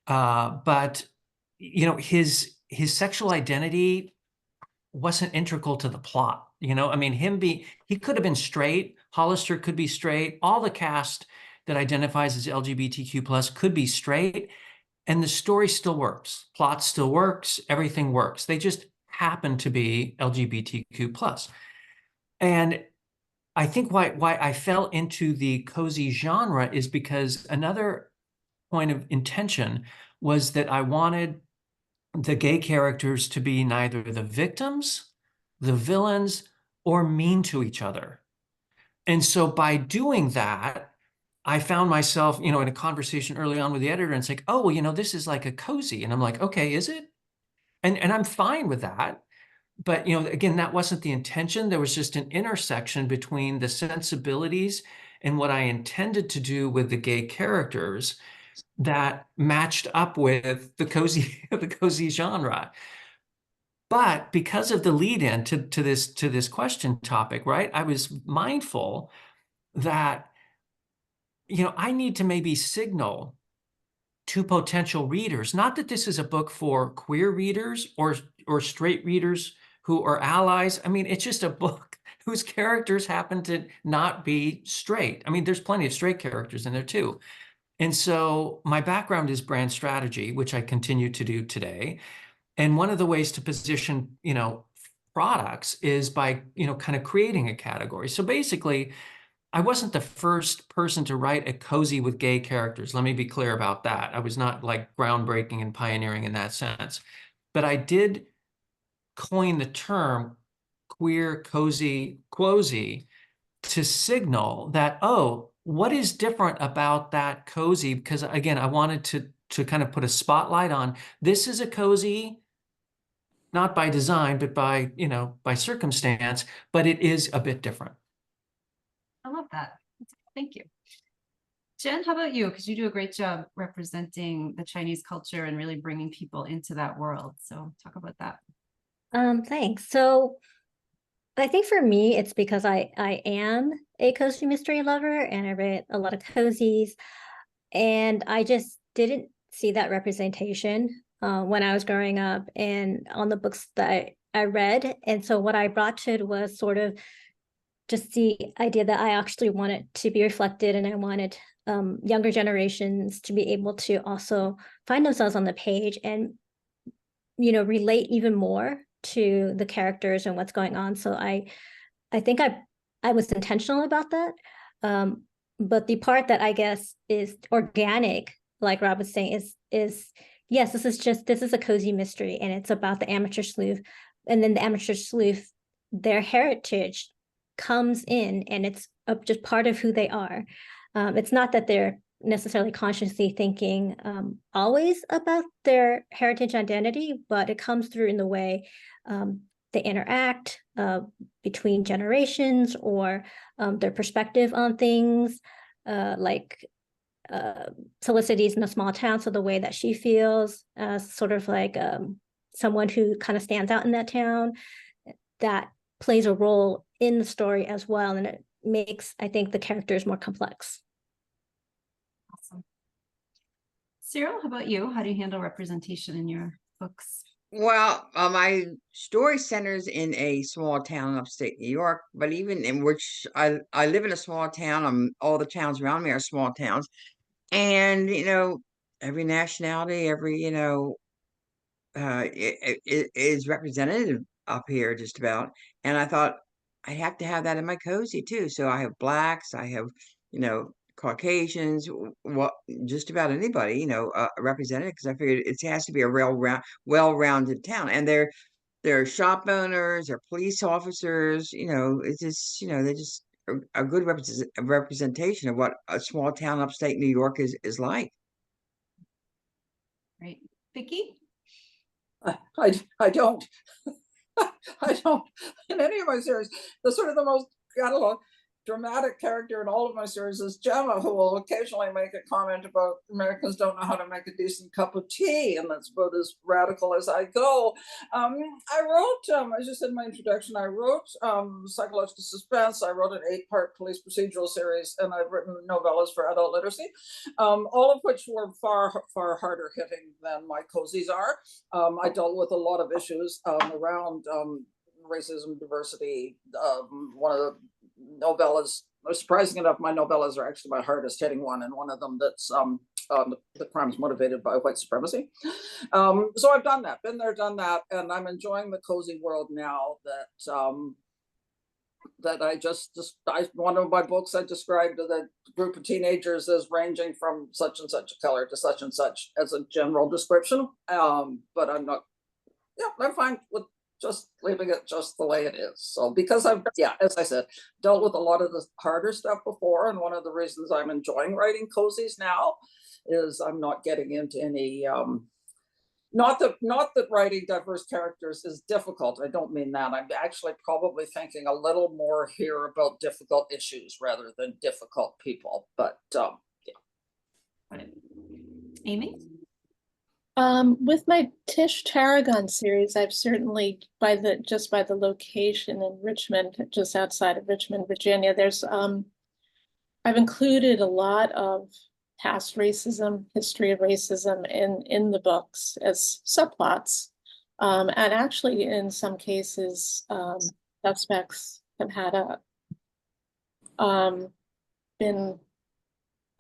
but his sexual identity wasn't integral to the plot. I mean, he could have been straight. Hollister could be straight. All the cast that identifies as LGBTQ plus could be straight, and the story still works. Plot still works. Everything works. They just happen to be LGBTQ plus. And I think why I fell into the cozy genre is because another point of intention was that I wanted the gay characters to be neither the victims, the villains, or mean to each other. And so by doing that, I found myself, in a conversation early on with the editor, and it's like, oh, well, this is like a cozy. And I'm like, okay, is it? And I'm fine with that. But, again, that wasn't the intention. There was just an intersection between the sensibilities and what I intended to do with the gay characters that matched up with the cozy, the cozy genre. But because of the lead in to this question topic, right? I was mindful that, I need to maybe signal to potential readers, not that this is a book for queer readers or straight readers who are allies. I mean, it's just a book whose characters happen to not be straight. I mean, there's plenty of straight characters in there too. And so my background is brand strategy, which I continue to do today. And one of the ways to position, products is by, kind of creating a category. So basically, I wasn't the first person to write a cozy with gay characters. Let me be clear about that. I was not like groundbreaking and pioneering in that sense. But I did coin the term queer, cozy, quozy to signal that, oh, what is different about that cozy? Because again, I wanted to kind of put a spotlight on this is a cozy, not by design, but by circumstance, but it is a bit different. I love that. Thank you. Jen, how about you? Because you do a great job representing the Chinese culture and really bringing people into that world. So talk about that. Thanks. So I think for me, it's because I am a cozy mystery lover and I read a lot of cozies, and I just didn't see that representation when I was growing up and on the books that I read. And so what I brought to it was sort of just the idea that I actually wanted to be reflected, and I wanted younger generations to be able to also find themselves on the page and, relate even more to the characters and what's going on. So I think I was intentional about that. But the part that I guess is organic, like Rob was saying, is yes, this is a cozy mystery, and it's about the amateur sleuth, and then the amateur sleuth, their heritage comes in, and it's just part of who they are. It's not that they're necessarily consciously thinking always about their heritage identity, but it comes through in the way they interact between generations, or their perspective on things, like Felicity's in a small town, so the way that she feels, sort of like someone who kind of stands out in that town, that plays a role in the story as well, and it makes, I think, the characters more complex. Awesome. Cyril, how about you? How do you handle representation in your books? Well, my story centers in a small town upstate New York, but even in which I live in a small town. All the towns around me are small towns, and every nationality, every it is representative up here just about. And I thought I have to have that in my cozy too. So I have blacks, I have Caucasians, what just about anybody represented, because I figured it has to be a well-rounded town. And they're shop owners, they're police officers. It's just they're just a good representation of what a small town upstate New York is like. Great. Vicky? I don't I don't in any of my series. The most, I don't know, dramatic character in all of my series is Gemma, who will occasionally make a comment about Americans don't know how to make a decent cup of tea, and that's about as radical as I go. I wrote, as you said in my introduction, I wrote psychological suspense. I wrote an 8-part police procedural series, and I've written novellas for adult literacy, all of which were far harder hitting than my cozies are. I dealt with a lot of issues around racism, diversity. One of the novellas, surprising enough, my novellas are actually my hardest hitting one, and one of them that's the crime's motivated by white supremacy. So I've done that, been there, done that, and I'm enjoying the cozy world now that one of my books I described the group of teenagers as ranging from such and such a color to such and such as a general description. But I'm not, I'm fine with just leaving it just the way it is. So because I've, yeah, as I said, dealt with a lot of the harder stuff before, and one of the reasons I'm enjoying writing cozies now is I'm not getting into any not that writing diverse characters is difficult. I don't mean that. I'm actually probably thinking a little more here about difficult issues rather than difficult people. But yeah. Amy? With my Tish Tarragon series, I've certainly by the location in Richmond, just outside of Richmond, Virginia, there's I've included a lot of past racism, history of racism in the books as subplots. And actually in some cases, suspects have had been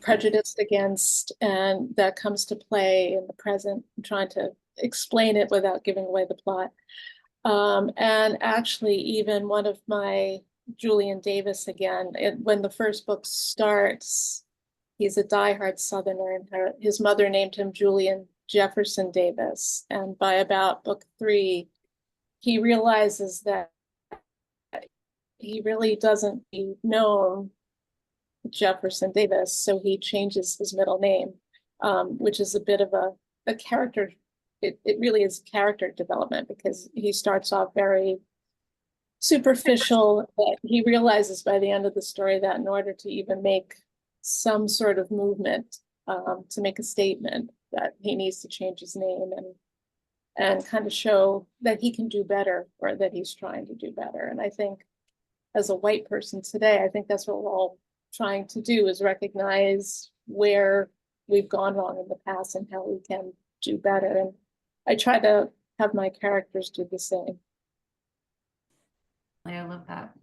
prejudiced against, and that comes to play in the present. I'm trying to explain it without giving away the plot. And actually even one of my Julian Davis again, when the first book starts, he's a diehard Southerner, and his mother named him Julian Jefferson Davis. And by about book 3, he realizes that he really doesn't be known Jefferson Davis, so he changes his middle name, which is a bit of a character. It really is character development, because he starts off very superficial, but he realizes by the end of the story that in order to even make some sort of movement, to make a statement, that he needs to change his name and kind of show that he can do better, or that he's trying to do better. And I think as a white person today, I think that's what we're all trying to do, is recognize where we've gone wrong in the past and how we can do better. And I try to have my characters do the same. I love that.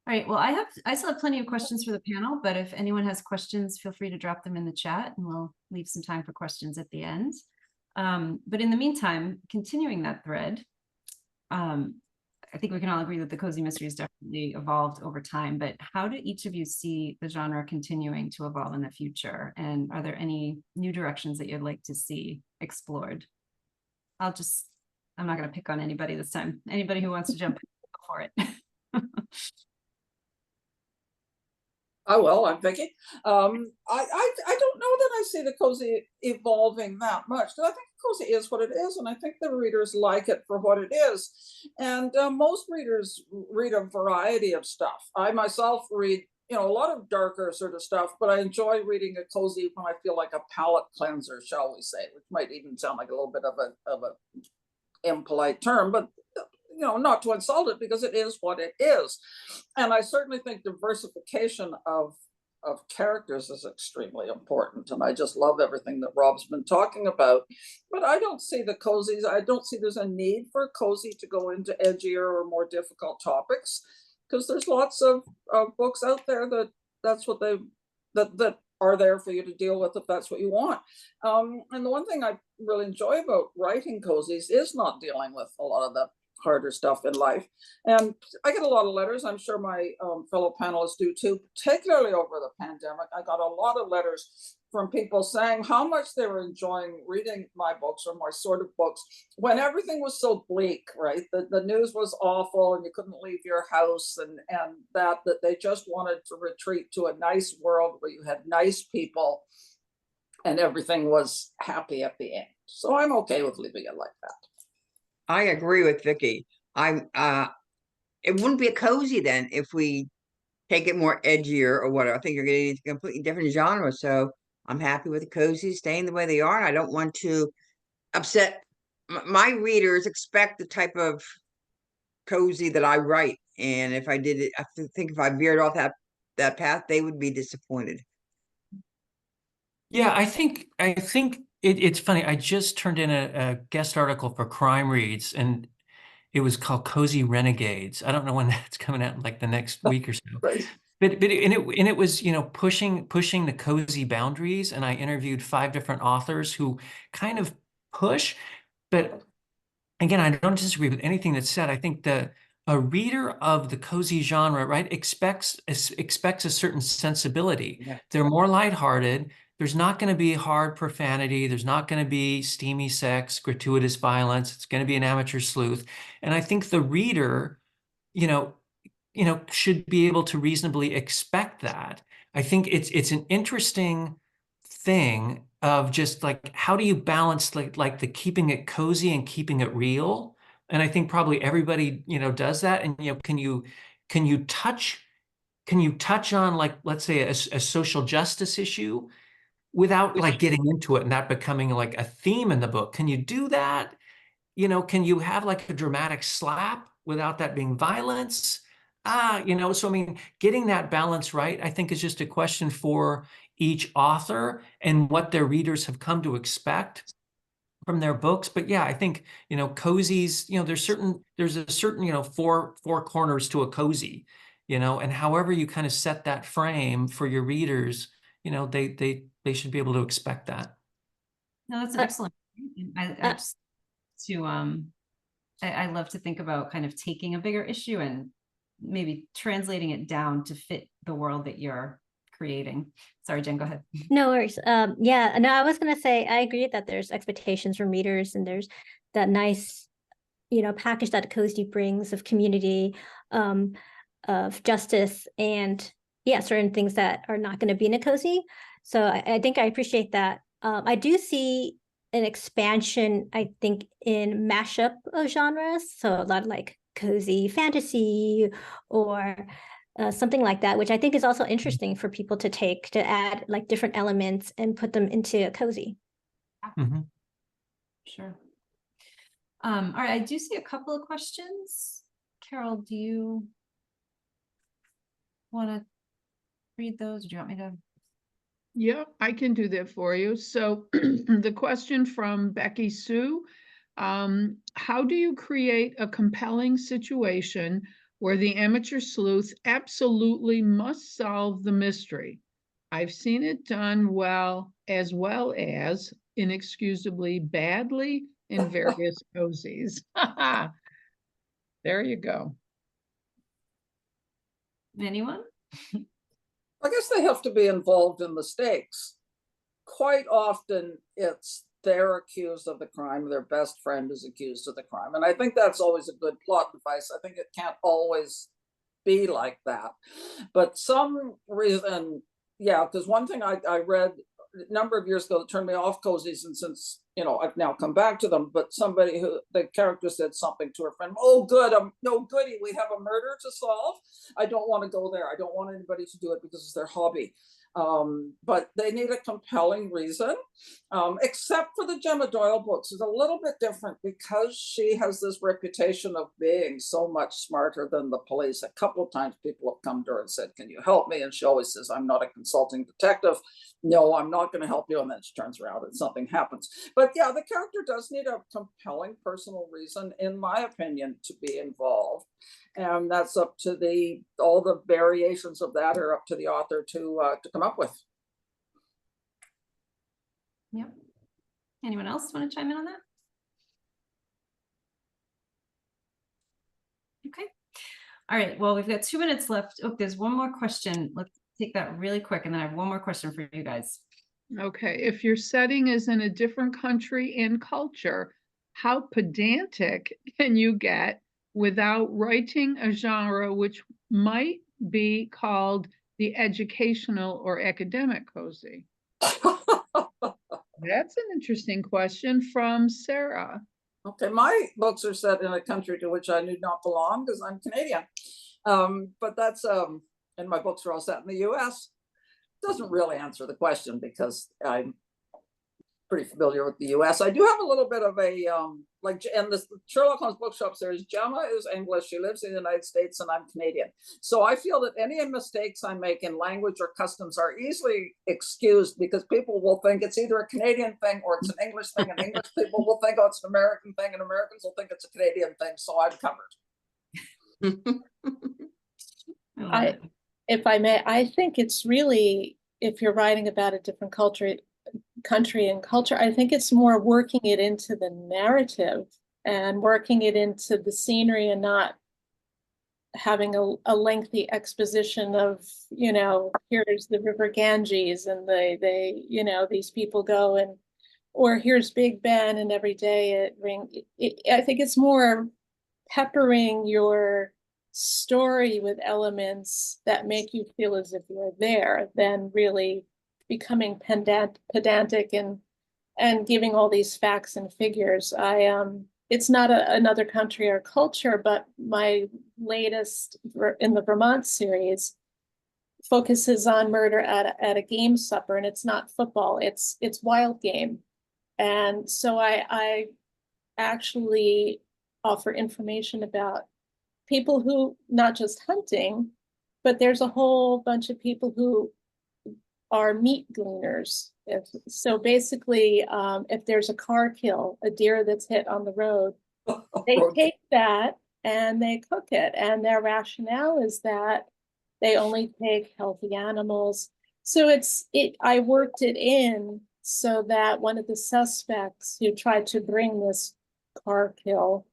All right, well, I still have plenty of questions for the panel, but if anyone has questions, feel free to drop them in the chat and we'll leave some time for questions at the end. But in the meantime, continuing that thread, I think we can all agree that the cozy mysteries definitely evolved over time, but how do each of you see the genre continuing to evolve in the future? And are there any new directions that you'd like to see explored? I'm not going to pick on anybody this time. Anybody who wants to jump in, go for it. Oh, well, I'm Vicky. I don't know that I see the cozy evolving that much, because I think cozy is what it is, and I think the readers like it for what it is. And most readers read a variety of stuff. I myself read, a lot of darker sort of stuff, but I enjoy reading a cozy when I feel like a palate cleanser, shall we say, which might even sound like a little bit of a impolite term, but not to insult it, because it is what it is. And I certainly think diversification of characters is extremely important. And I just love everything that Rob's been talking about. But I don't see the cozies, I don't see there's a need for a cozy to go into edgier or more difficult topics, because there's lots of books out there that's what that are there for you to deal with if that's what you want. And the one thing I really enjoy about writing cozies is not dealing with a lot of the harder stuff in life. And I get a lot of letters. I'm sure my fellow panelists do too, particularly over the pandemic. I got a lot of letters from people saying how much they were enjoying reading my books, or my sort of books, when everything was so bleak, right? The news was awful and you couldn't leave your house, and that they just wanted to retreat to a nice world where you had nice people and everything was happy at the end. So I'm okay with leaving it like that. I agree with Vicky. It wouldn't be a cozy then if we take it more edgier or whatever. I think you're getting into a completely different genre. So I'm happy with the cozies staying the way they are. And I don't want to upset my readers. Expect the type of cozy that I write. And if I did it, I think if I veered off that path, they would be disappointed. Yeah, I think it's funny. I just turned in a guest article for Crime Reads, and it was called Cozy Renegades. I don't know when that's coming out, in like the next week or so. Right. But it was, pushing the cozy boundaries, and I interviewed 5 different authors who kind of push. But again, I don't disagree with anything that's said. I think a reader of the cozy genre, right, expects a certain sensibility. Yeah. They're more lighthearted. there's not going to be hard profanity. There's not going to be steamy sex, gratuitous violence. It's going to be an amateur sleuth. And I think the reader, you know, should be able to reasonably expect that. I think it's an interesting thing of just like, how do you balance like the keeping it cozy and keeping it real? And I think probably everybody, does that. And, can you touch on, like, let's say a social justice issue without like getting into it and that becoming like a theme in the book? Can you do that? Can you have like a dramatic slap without that being violence? So I mean, getting that balance right, I think, is just a question for each author and what their readers have come to expect from their books. But yeah, I think, cozies, there's a certain, four corners to a cozy, and however you kind of set that frame for your readers, they should be able to expect that. No, that's an excellent point. I just I love to think about kind of taking a bigger issue and maybe translating it down to fit the world that you're creating. Sorry, Jen, go ahead. No worries. Yeah, no, I was gonna say I agree that there's expectations from readers, and there's that nice, package that Cozy brings of community, of justice, and yeah, certain things that are not going to be in a Cozy. So I think I appreciate that. I do see an expansion, I think, in mashup of genres. So a lot of like cozy fantasy or something like that, which I think is also interesting for people to take to add like different elements and put them into a Cozy. Mm-hmm. Sure. All right, I do see a couple of questions. Carol, do you want to read those? Or do you want me to? Yeah, I can do that for you. So the question from Becky Sue, how do you create a compelling situation where the amateur sleuth absolutely must solve the mystery? I've seen it done well as inexcusably badly in various cozies. There you go. Anyone? I guess they have to be involved in the stakes. Quite often it's they're accused of the crime, their best friend is accused of the crime. And I think that's always a good plot device. I think it can't always be like that. But some reason, yeah, because one thing I read a number of years ago that turned me off cozies, and since I've now come back to them, but somebody who the character said something to her friend, oh good, no goody, we have a murder to solve. I don't want to go there. I don't want anybody to do it because it's their hobby. But they need a compelling reason, except for the Gemma Doyle books. It's a little bit different because she has this reputation of being so much smarter than the police. A couple of times people have come to her and said, can you help me? And she always says, I'm not a consulting detective. No, I'm not going to help you. And then she turns around and something happens. But yeah, the character does need a compelling personal reason, in my opinion, to be involved. And that's up to all the variations of that are up to the author to come up with. Yep. Anyone else want to chime in on that? Okay. All right. Well, we've got 2 minutes left. Oh, there's one more question. Let's take that really quick, and then I have one more question for you guys. Okay. If your setting is in a different country and culture, how pedantic can you get without writing a genre which might be called the educational or academic cozy? That's an interesting question from Sarah. Okay, my books are set in a country to which I do not belong because I'm Canadian. But that's, and my books are all set in the US. Doesn't really answer the question because I'm pretty familiar with the US. I do have a little bit of a, and the Sherlock Holmes bookshop series, Gemma is English, she lives in the United States, and I'm Canadian. So I feel that any mistakes I make in language or customs are easily excused because people will think it's either a Canadian thing or it's an English thing, and English people will think, oh, it's an American thing, and Americans will think it's a Canadian thing, so I'm covered. If I may, I think it's really, if you're writing about a different country and culture, I think it's more working it into the narrative and working it into the scenery and not having a lengthy exposition of, you know, here's the River Ganges and they, you know, these people go and, or here's Big Ben and every day I think it's more peppering your story with elements that make you feel as if you're there than really becoming pedantic and giving all these facts and figures. It's not another country or culture, but my latest in the Vermont series focuses on murder at a game supper, and it's not football, it's wild game. And so I actually offer information about people who, not just hunting, but there's a whole bunch of people who are meat gleaners. So basically, if there's a car kill, a deer that's hit on the road, they take that and they cook it. And their rationale is that they only take healthy animals. So I worked it in so that one of the suspects who tried to bring this car kill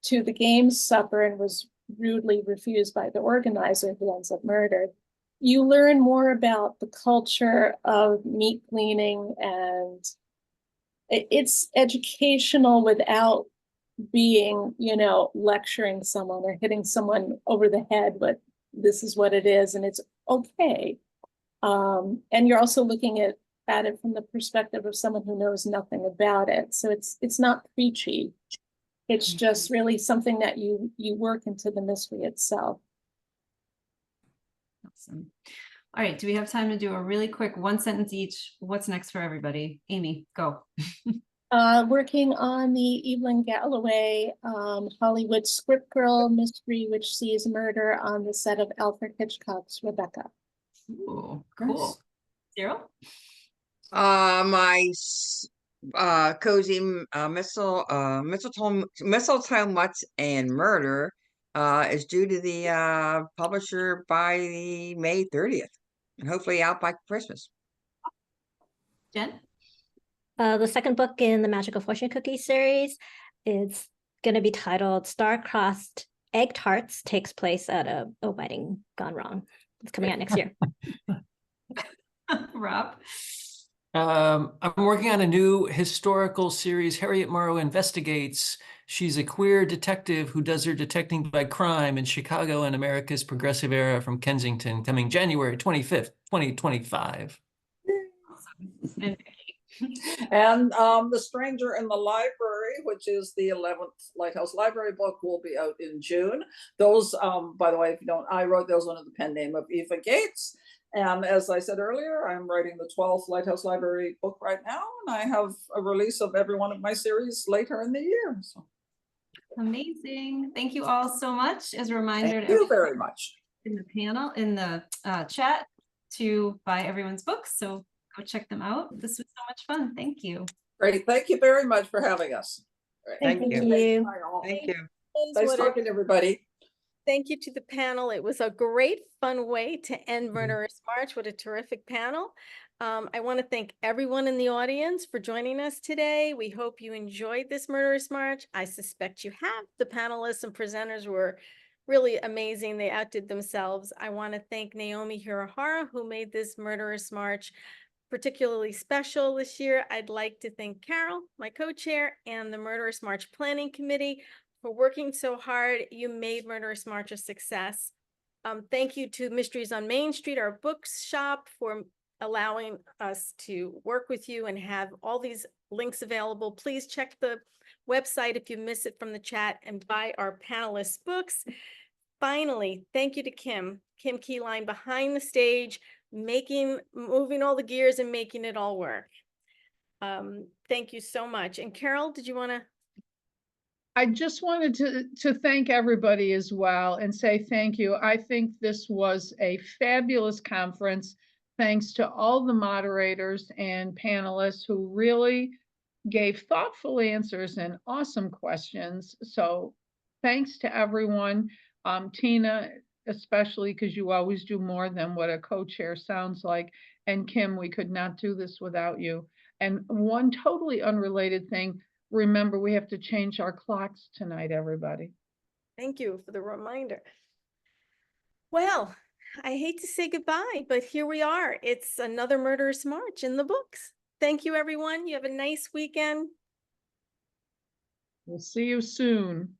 to the game supper and was rudely refused by the organizer, who ends up murdered. You learn more about the culture of meat cleaning, and it's educational without being, you know, lecturing someone or hitting someone over the head, but this is what it is and it's okay. And you're also looking at it from the perspective of someone who knows nothing about it. So it's not preachy. It's just really something that you work into the mystery itself. Awesome. All right, do we have time to do a really quick one sentence each? What's next for everybody? Amy, go. Working on the Evelyn Galloway Hollywood script girl mystery, which sees murder on the set of Alfred Hitchcock's Rebecca. Ooh, cool. Cyril? My cozy mistletoe mutts and murder is due to the publisher by the May 30th, and hopefully out by Christmas. Jen? The second book in the Magical Fortune Cookie series is going to be titled Star-Crossed Egg Tarts, takes place at a wedding gone wrong. It's coming out next year. Rob? I'm working on a new historical series, Harriet Morrow Investigates. She's a queer detective who does her detecting by crime in Chicago and America's progressive era from Kensington, coming January 25th, 2025. And And The Stranger in the Library, which is the 11th Lighthouse Library book, will be out in June. Those, by the way, if you don't, I wrote those under the pen name of Eva Gates. And as I said earlier, I'm writing the 12th Lighthouse Library book right now, and I have a release of every one of my series later in the year. So. Amazing. Thank you all so much. As a reminder, thank you very much in the panel, in the chat, to buy everyone's books. So go check them out. This was so much fun. Thank you. Great. Thank you very much for having us. Thank you. Thank you. Nice talking to everybody. Thank you to the panel. It was a great, fun way to end Murderous March. What a terrific panel. I want to thank everyone in the audience for joining us today. We hope you enjoyed this Murderous March. I suspect you have. The panelists and presenters were really amazing. They outdid themselves. I want to thank Naomi Hirahara, who made this Murderous March particularly special this year. I'd like to thank Carol, my co-chair, and the Murderous March Planning Committee for working so hard. You made Murderous March a success. Thank you to Mysteries on Main Street, our bookshop, for allowing us to work with you and have all these links available. Please check the website if you miss it from the chat and buy our panelists' books. Finally, thank you to Kim Keyline behind the stage, moving all the gears and making it all work. Thank you so much. And Carol, did you want to? I just wanted to thank everybody as well and say thank you. I think this was a fabulous conference. Thanks to all the moderators and panelists who really gave thoughtful answers and awesome questions. So thanks to everyone. Tina, especially because you always do more than what a co-chair sounds like. And Kim, we could not do this without you. And one totally unrelated thing, remember, we have to change our clocks tonight, everybody. Thank you for the reminder. Well, I hate to say goodbye, but here we are. It's another Murderous March in the books. Thank you, everyone. You have a nice weekend. We'll see you soon.